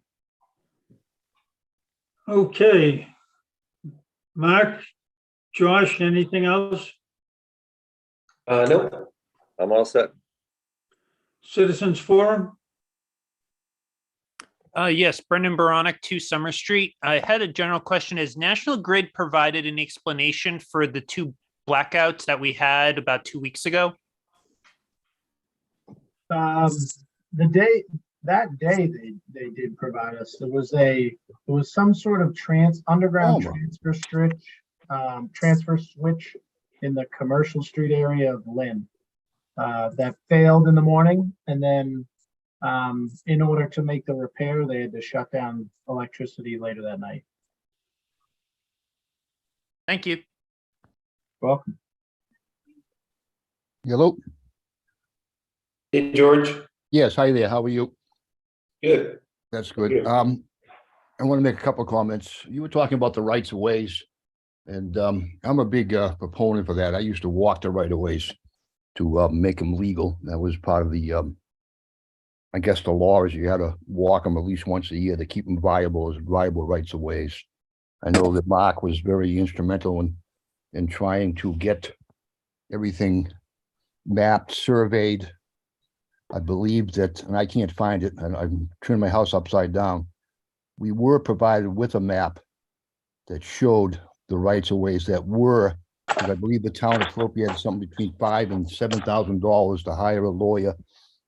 Okay. Mark, Josh, anything else? No, I'm all set. Citizens Forum? Yes, Brendan Baronic, 2 Summer Street. I had a general question. Has National Grid provided an explanation for the 2 blackouts that we had about 2 weeks ago? That day they did provide us. There was some sort of underground transfer switch in the Commercial Street area of Lynn that failed in the morning, and then in order to make the repair, they had to shut down electricity later that night. Thank you. Welcome. Hello. hey, George. Yes, hi there. How are you? Good. That's good. Good. I want to make a couple of comments. You were talking about the rights of ways, and I'm a big proponent for that. I used to walk the right of ways to make them legal. That was part of the, I guess, the law is you had to walk them at least once a year to keep them viable as viable rights of ways. I know that Mark was very instrumental in trying to get everything mapped, surveyed. I believe that, and I can't find it, and I'm turning my house upside down. We were provided with a map that showed the rights of ways that were, because I believe the town appropriated something between $5,000 and $7,000 to hire a lawyer.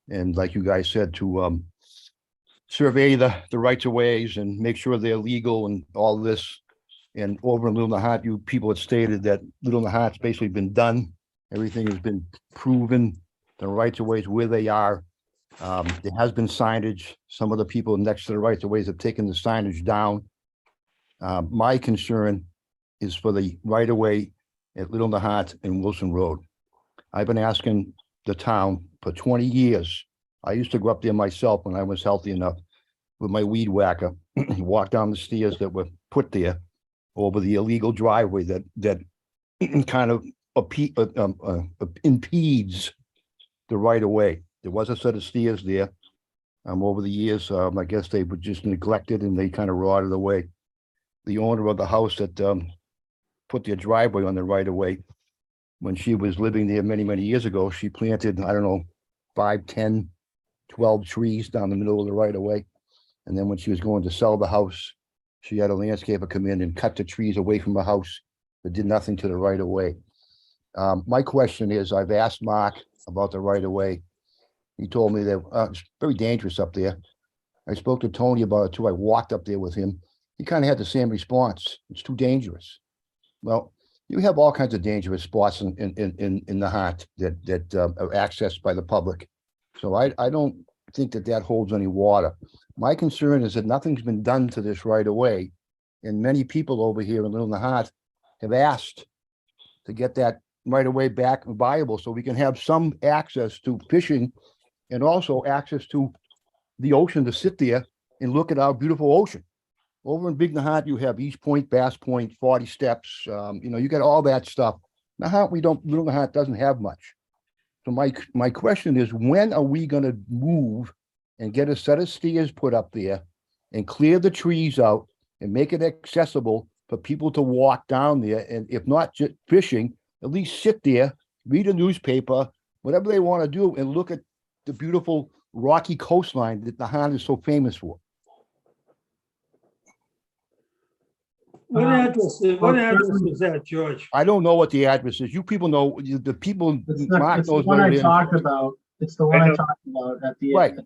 And like you guys said, to survey the rights of ways and make sure they're legal and all this. And over in Little Nahant, you people had stated that Little Nahant's basically been done. Everything has been proven. The rights of ways where they are. There has been signage. Some of the people next to the rights of ways have taken the signage down. My concern is for the right of way at Little Nahant and Wilson Road. I've been asking the town for 20 years. I used to go up there myself when I was healthy enough with my weed whacker, walk down the stairs that were put there over the illegal driveway that kind of impedes the right of way. There was a set of stairs there. Over the years, I guess they were just neglected and they kind of rotted away. The owner of the house that put their driveway on the right of way, when she was living there many, many years ago, she planted, I don't know, 5, 10, 12 trees down the middle of the right of way. And then when she was going to sell the house, she had a landscaper come in and cut the trees away from the house, but did nothing to the right of way. My question is, I've asked Mark about the right of way. He told me that it's very dangerous up there. I spoke to Tony about it too. I walked up there with him. He kind of had the same response. It's too dangerous. Well, you have all kinds of dangerous spots in the heart that are accessed by the public. So I don't think that holds any water. My concern is that nothing's been done to this right away. And many people over here in Little Nahant have asked to get that right away back viable so we can have some access to fishing and also access to the ocean to sit there and look at our beautiful ocean. Over in Big Nahant, you have East Point, Bass Point, 40 Steps. You got all that stuff. Nahant, Little Nahant doesn't have much. So my question is, when are we going to move and get a set of stairs put up there and clear the trees out and make it accessible for people to walk down there? And if not just fishing, at least sit there, read a newspaper, whatever they want to do, and look at the beautiful rocky coastline that Nahant is so famous for. What address is that, George? I don't know what the address is. You people know, the people, Mark It's the knows one what I it is. talked about. It's the one I talked about at the Right.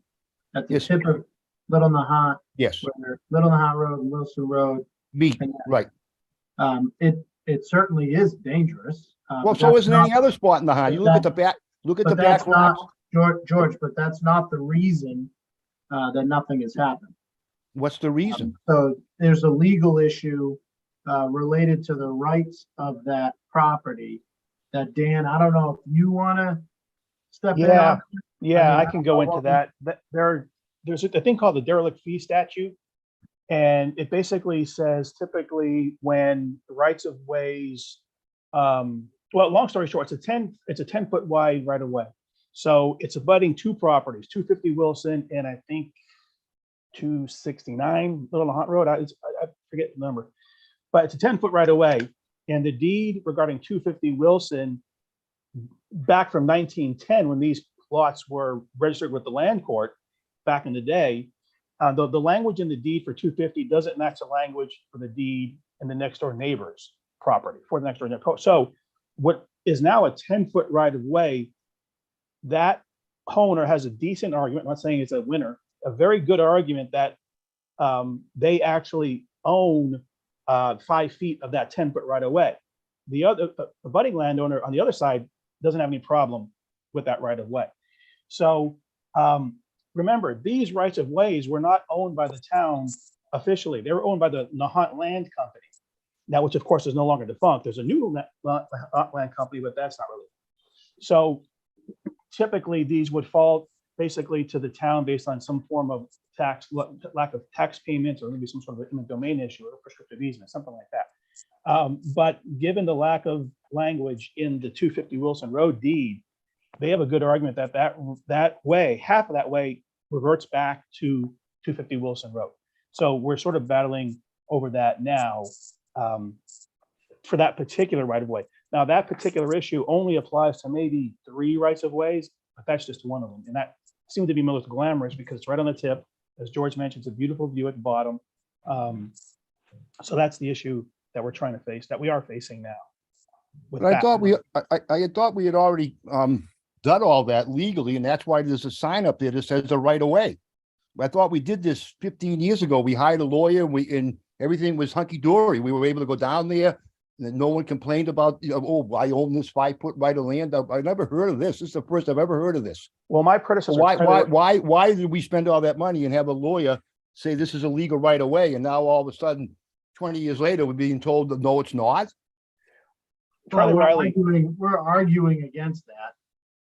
at the Yes. tip of Little Nahant, Yes, where Little Nahant Road and Wilson Road. me, right. It certainly is dangerous. Well, but so that's isn't not- any other spot in the high. You look at the back, But that's not, rocks. George, but that's not the reason that nothing has happened. What's the reason? So there's a legal issue related to the rights of that property that, Dan, I don't know if you want to step in on. Yeah, I mean, I can go into that. There's a thing called the derelict fee statute. And it basically says typically when the rights of ways, well, long story short, it's a 10-foot wide right of way. So it's abutting two properties, 250 Wilson and I think 269 Little Nahant Road. I forget the number, but it's a 10-foot right of way. And the deed regarding 250 Wilson back from 1910, when these lots were registered with the land court back in the day, the language in the deed for 250 doesn't match the language for the deed in the next door neighbor's property for the next door neighbor. So what is now a 10-foot right of way, that homeowner has a decent argument. I'm not saying it's a winner, a very good argument that they actually own 5 feet of that 10-foot right of way. The budding landowner on the other side doesn't have any problem with that right of way. So remember, these rights of ways were not owned by the town officially. They were owned by the Nahant Land Company. Now, which of course is no longer defunct. There's a new land company, but that's not really. So typically these would fall basically to the town based on some form of lack of tax payments, or maybe some sort of eminent domain issue or prescriptive easement, something like that. But given the lack of language in the 250 Wilson Road deed, they have a good argument that way, half of that way reverts back to 250 Wilson Road. So we're sort of battling over that now for that particular right of way. Now that particular issue only applies to maybe 3 rights of ways, but that's just one of them. And that seemed to be most glamorous because it's right on the tip. As George mentioned, it's a beautiful view at the bottom. So that's the issue that we're trying to face, that we are facing now. But I thought I had thought we had already done all that legally, and that's why there's a sign up there that says the right of way. I thought we did this 15 years ago. We hired a lawyer, and everything was hunky dory. We were able to go down there, and no one complained about, oh, I own this 5-foot right of land. I never heard of this. This is the first I've ever heard of this. Well, my predecessor. Why did we spend all that money and have a lawyer say this is a legal right of way, and now all of a sudden 20 years later, we're being told that, no, it's not. Charlie Well, Riley, we're arguing against that.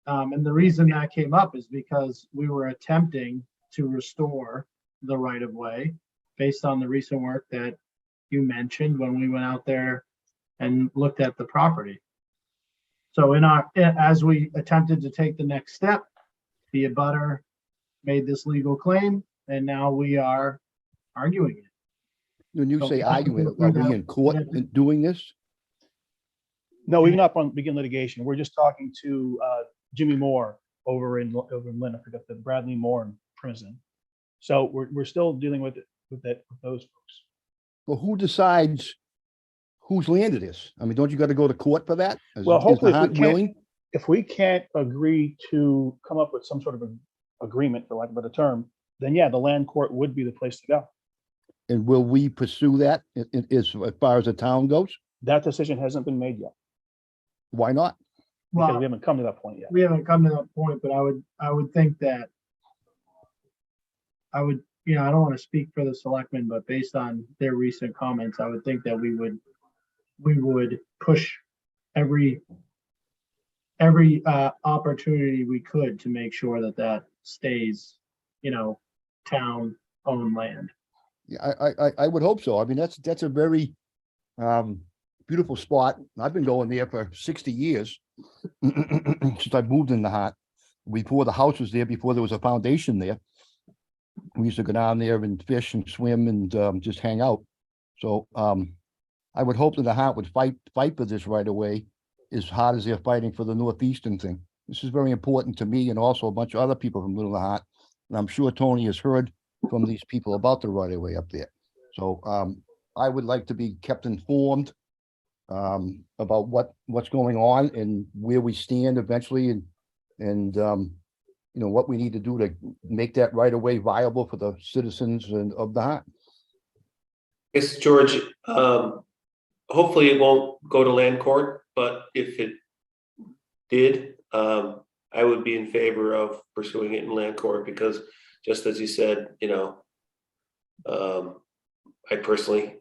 And the reason that came up is because we were attempting to restore the right of way based on the recent work that you mentioned when we went out there and looked at the property. So as we attempted to take the next step, the abutter made this legal claim, and now we are arguing it. When you So say we have to arguing, go are through we that. in court We have to- in doing this? no, we've not begin litigation. We're just talking to Jimmy Moore over in Lynn. I forgot the Bradley Moore in prison. So we're still dealing with those folks. Well, who decides whose land it is? I mean, don't you got to go to court for that? Well, Is hopefully, Nahant willing? if we can't agree to come up with some sort of an agreement, for lack of a better term, then yeah, the land court would be the place to go. And will we pursue that as far as the town goes? That decision hasn't been made yet Why not? because Well, we haven't come to that point yet. we haven't come to that point, but I would think that I don't want to speak for the selectmen, but based on their recent comments, I would think that we would push every opportunity we could to make sure that stays, town owned land. Yeah, I would hope so. I mean, that's a very beautiful spot. I've been going there for 60 years since I moved in Nahant. Before the house was there, before there was a foundation there, we used to go down there and fish and swim and just hang out. So I would hope that Nahant would fight for this right away as hard as they're fighting for the northeastern thing. This is very important to me and also a bunch of other people from Little Nahant. And I'm sure Tony has heard from these people about the right of way up there. So I would like to be kept informed about what's going on and where we stand eventually and what we need to do to make that right of way viable for the citizens and of Nahant. Yes, George, hopefully it won't go to land court, but if it did, I would be in favor of pursuing it in land court because just as you said, I personally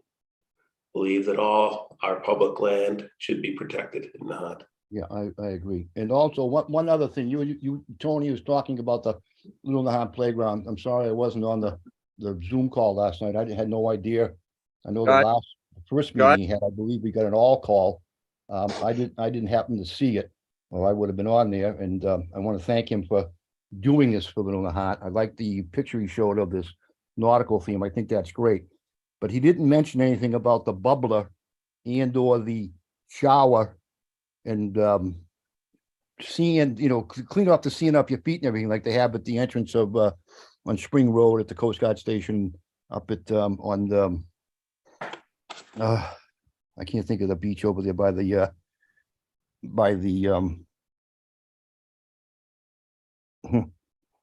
believe that all our public land should be protected in Nahant. Yeah, I agree. And also one other thing, you Tony was talking about the Little Nahant playground. I'm sorry I wasn't on the Zoom call last night. I had no idea. I know the first meeting he had, I believe we got an all call. I didn't happen to see it, or I would have been on there. And I want to thank him for doing this for Little Nahant. I like the picture he showed of this nautical theme. I think that's great. But he didn't mention anything about the bubbler and or the shower and clean off the seeing up your feet and everything like they have at the entrance of on Spring Road at the Coast Guard station up at I can't think of the beach over there by the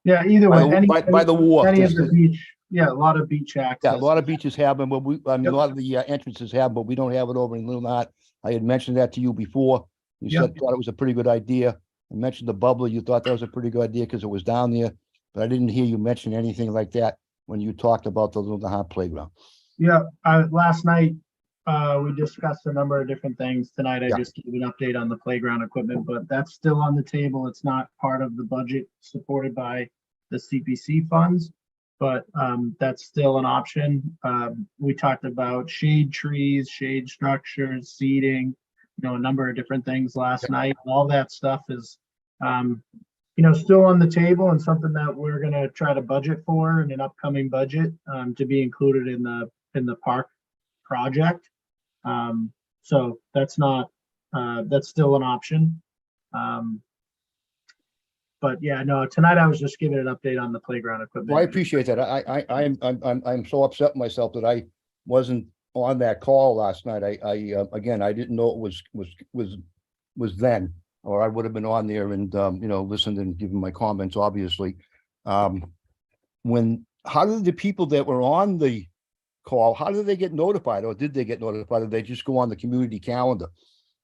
Yeah, either way, by the wharf. any of the beach, yeah, a lot of beach access. Yeah, a lot of beaches have them, but a lot of the entrances have, but we don't have it over in Little Knot. I had mentioned that to you before. You thought it was a pretty good idea. I mentioned the bubbler. You thought that was a pretty good idea because it was down there, but I didn't hear you mention anything like that when you talked about the Little Nahant playground. Yeah, last night we discussed a number of different things. Tonight I just gave an update on the playground equipment, but that's still on the table. It's not part of the budget supported by the CPC funds, but that's still an option. We talked about shade trees, shade structures, seating, a number of different things last night. All that stuff is still on the table and something that we're going to try to budget for in an upcoming budget to be included in the park project. So that's still an option. But yeah, no, tonight I was just giving an update on the playground equipment. Well, I appreciate that. I'm so upset with myself that I wasn't on that call last night. Again, I didn't know it was then, or I would have been on there and listened and given my comments, obviously. How did the people that were on the call, how did they get notified, or did they get notified? Or did they just go on the community calendar?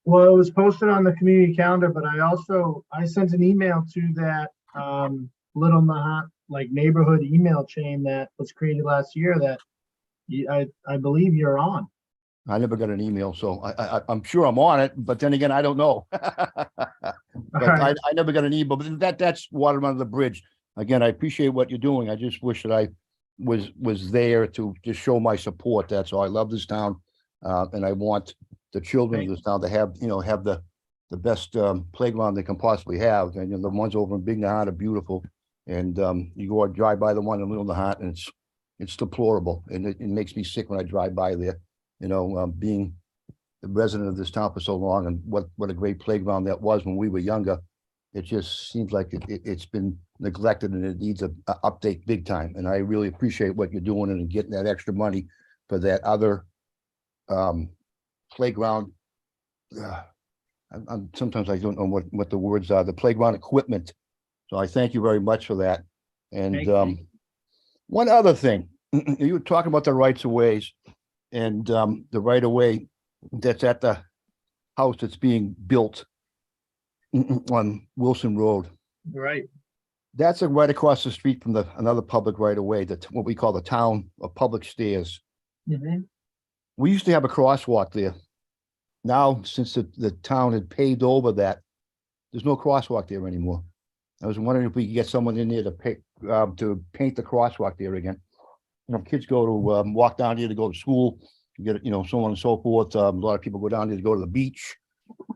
Well, it was posted on the community calendar, but I sent an email to that Little Nahant neighborhood email chain that was created last year that I believe you're on. I never got an email, so I'm sure I'm on it, but then again, I don't know. But right. I never got an email, but that's water under the bridge. Again, I appreciate what you're doing. I just wish that I was there to just show my support. That's all. I love this town. And I want the children of this town to have, have the best playground they can possibly have. And the ones over in Big Nahant are beautiful. And you go and drive by the one in Little Nahant and it's deplorable. And it makes me sick when I drive by there, being the resident of this town for so long, and what a great playground that was when we were younger. It just seems like it's been neglected and it needs a update big time. And I really appreciate what you're doing and getting that extra money for that other playground. Sometimes I don't know what the words are, the playground equipment. So I thank you very much for that. And Thank you. one other thing, you were talking about the rights of ways and the right of way that's at the house that's being built on Wilson Road. Right. That's right across the street from another public right of way, that what we call the town of public stairs. Mhm. We used to have a crosswalk there. Now, since the town had paved over that, there's no crosswalk there anymore. I was wondering if we could get someone in there to paint the crosswalk there again. Kids go to walk down here to go to school, get so on and so forth. A lot of people go down here to go to the beach.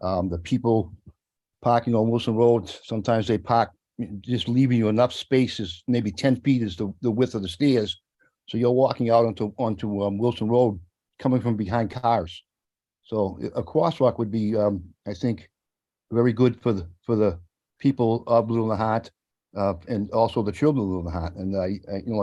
The people parking on Wilson Road, sometimes they park just leaving you enough spaces, maybe 10 feet is the width of the stairs. So you're walking out onto Wilson Road, coming from behind cars. So a crosswalk would be, I think, very good for the people of Little Nahant, and also the children of Little Nahant. And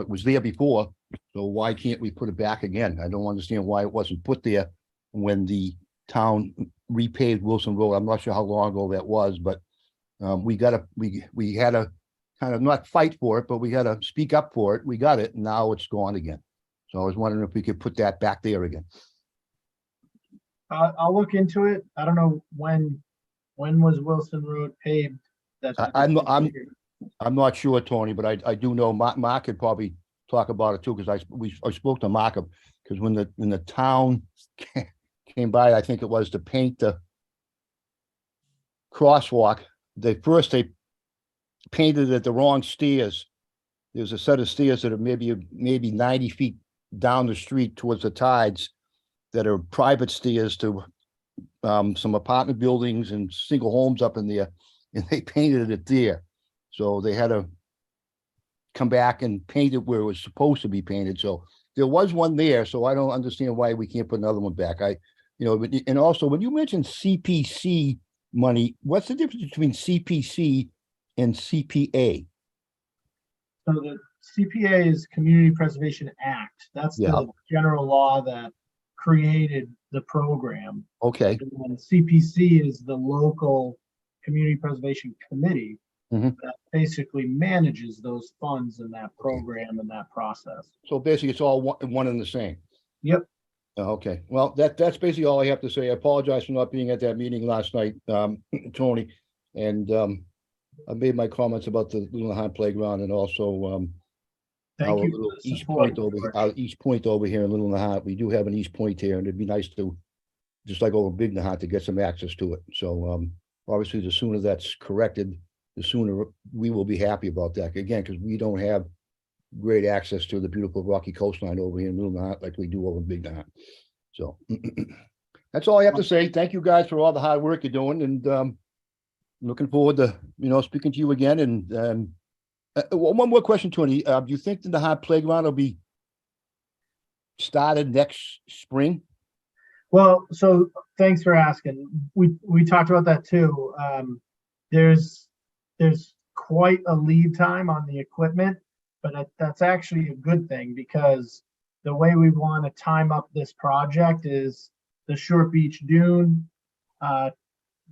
it was there before, so why can't we put it back again? I don't understand why it wasn't put there when the town repaved Wilson Road. I'm not sure how long ago that was, but we had to kind of not fight for it, but we had to speak up for it. We got it, and now it's gone again. So I was wondering if we could put that back there again. I'll look into it. I don't know when was Wilson Road paved. I'm not sure, Tony, but I do know Mark could probably talk about it too, because I spoke to Mark, because when the town came by, I think it was to paint the crosswalk. They painted it the wrong stairs. There's a set of stairs that are maybe 90 feet down the street towards the tides that are private stairs to some apartment buildings and single homes up in there, and they painted it there. So they had to come back and paint it where it was supposed to be painted. So there was one there. So I don't understand why we can't put another one back. And also when you mentioned CPC money, what's the difference between CPC and CPA? So the CPA is Community Preservation Act. That's the general law that created the program. Okay. And CPC is the local Community Preservation Committee that basically manages those funds in that program and that process. So basically it's all one and the same. Yep. Okay, well, that's basically all I have to say. I apologize for not being at that meeting last night, Tony. And I made my comments about the Little Nahant playground and also Thank you little for the East support, Point George. our East Point over here in Little Nahant. We do have an East Point here, and it'd be nice to, just like over Big Nahant, to get some access to it. So obviously, the sooner that's corrected, the sooner we will be happy about that. Again, because we don't have great access to the beautiful rocky coastline over here in Little Nahant like we do over in Big Nahant. So that's all I have to say. Thank you guys for all the hard work you're doing, and looking forward to speaking to you again. And one more question, Tony. Do you think the Nahant playground will be started next spring? Well, so thanks for asking. We talked about that too. There's quite a lead time on the equipment, but that's actually a good thing, because the way we want to time up this project is the Short Beach Dune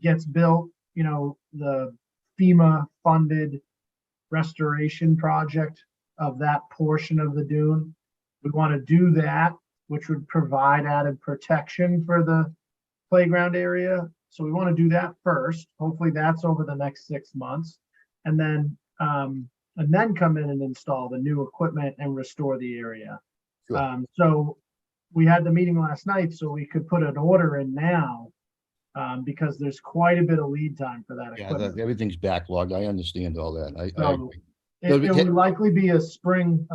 gets built, the FEMA funded restoration project of that portion of the dune. We want to do that, which would provide added protection for the playground area. So we want to do that first. Hopefully that's over the next 6 months, and then come in and install the new equipment and restore the area. Sure. So we had the meeting last night, so we could put an order in now. Because there's quite a bit of lead time for that Yeah, equipment. everything's backlogged. I understand all that. I So agree. it would likely be a spring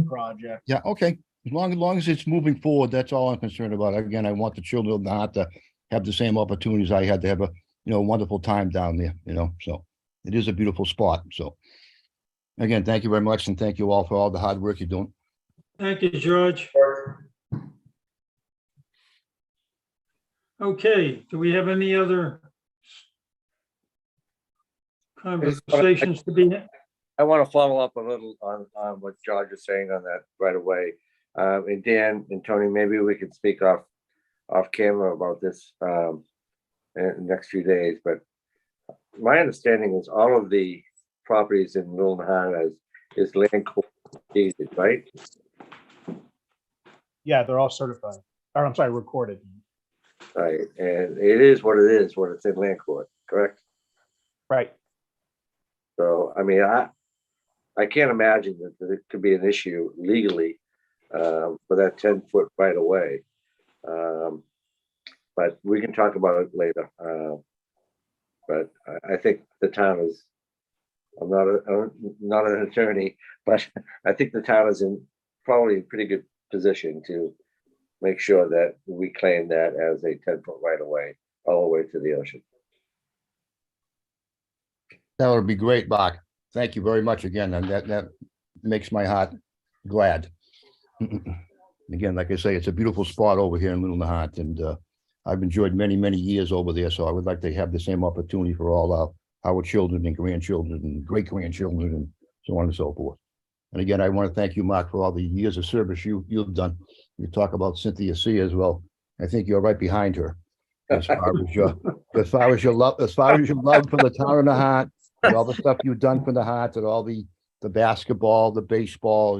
project. Yeah, okay. As long as it's moving forward, that's all I'm concerned about. Again, I want the children not to have the same opportunities I had to have a, wonderful time down there, so it is a beautiful spot. So again, thank you very much. And thank you all for all the hard work you're doing. Thank you, George. Okay, do we have any other conversations to be? I want to follow up a little on what George is saying on that right away. And Dan and Tony, maybe we could speak off camera about this in the next few days. But my understanding is all of the properties in Little Nahant is land court deeded, right? Yeah, they're all certified, or I'm sorry, recorded. Right, and it is what it is when it's in land court, correct? Right. So, I mean, I can't imagine that it could be an issue legally for that 10-foot right away. But we can talk about it later. But I think the town is, I'm not an attorney, but I think the town is in probably a pretty good position to make sure that we claim that as a 10-foot right away all the way to the ocean. That would be great, Mark. Thank you very much again. And that makes my heart glad. Again, like I say, it's a beautiful spot over here in Little Nahant, and I've enjoyed many, many years over there. So I would like to have the same opportunity for all our children and grandchildren and great-grandchildren and so on and so forth. And again, I want to thank you, Mark, for all the years of service you've done. You talk about Cynthia C as well. I think you're right behind her as far as your love for the town of Nahant, and all the stuff you've done for Nahant, and all the basketball, the baseball.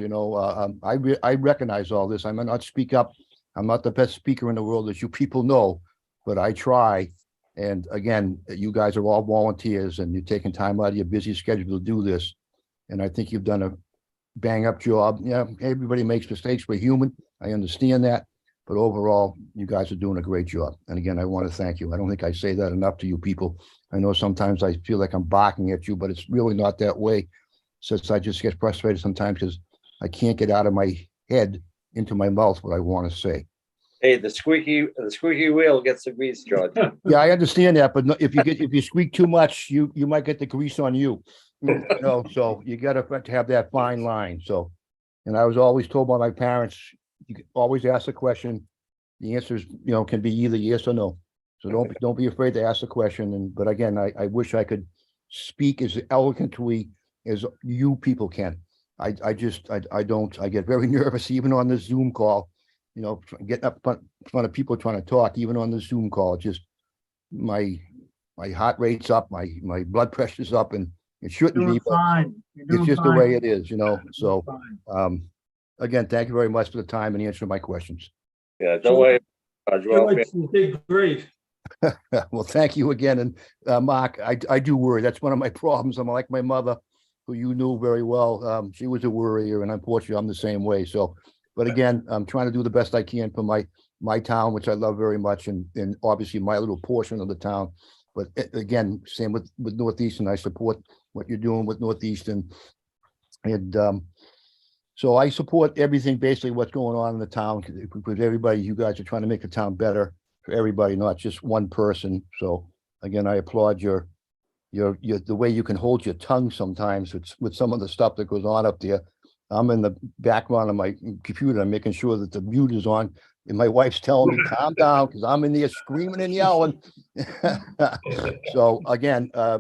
I recognize all this. I may not speak up. I'm not the best speaker in the world, as you people know, but I try. And again, you guys are all volunteers, and you're taking time out of your busy schedule to do this. And I think you've done a bang up job. Yeah, everybody makes mistakes. We're human. I understand that. But overall, you guys are doing a great job. And again, I want to thank you. I don't think I say that enough to you people. I know sometimes I feel like I'm barking at you, but it's really not that way. Since I just get frustrated sometimes because I can't get out of my head into my mouth what I want to say. Hey, the squeaky wheel gets the grease, George. Yeah, I understand that, but if you squeak too much, you might get the grease on you. So you got to have that fine line. So, and I was always told by my parents, you can always ask a question. The answers, can be either yes or no. So don't be afraid to ask a question. But again, I wish I could speak as eloquently as you people can. I don't. I get very nervous even on the Zoom call. Getting up in front of people trying to talk, even on the Zoom call. Just my heart rate's up, my blood pressure's up, and it shouldn't be. Fine. It's just the way it is, So, again, thank you very much for the time and answering my questions. Yeah, don't worry. You did great. Well, thank you again. And Mark, I do worry. That's one of my problems. I'm like my mother, who you knew very well. She was a worrier, and unfortunately, I'm the same way. So, but again, I'm trying to do the best I can for my town, which I love very much, and obviously my little portion of the town. But again, same with Northeastern. I support what you're doing with Northeastern, and so I support everything, basically what's going on in the town, because everybody, you guys are trying to make the town better for everybody, not just one person. So again, I applaud your the way you can hold your tongue sometimes with some of the stuff that goes on up there. I'm in the background of my computer. I'm making sure that the mute is on, and my wife's telling me, calm down, because I'm in there screaming and yelling. So again, I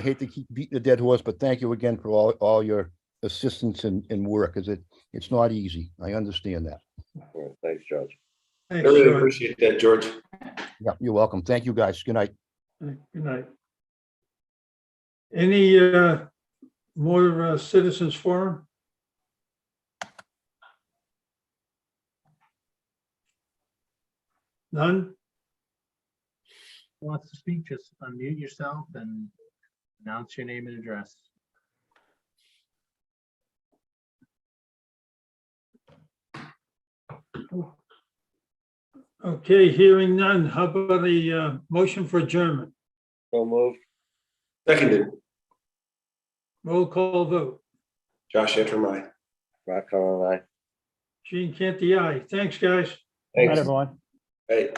hate to keep beating a dead horse, but thank you again for all your assistance and work, because it's not easy. I understand that. Thanks, George. I really appreciate that, George. Yeah, you're welcome. Thank you, guys. Good night. Good night. Any more citizens forum? None? Who wants to speak? Just unmute yourself and announce your name and address. Okay, hearing none. How about a motion for adjournment? So moved. Seconded, Roll call vote. Josh Antrim, aye. Rock on, aye. Gene Canty, aye. Thanks, guys. Good night, Thanks. everyone. Hey.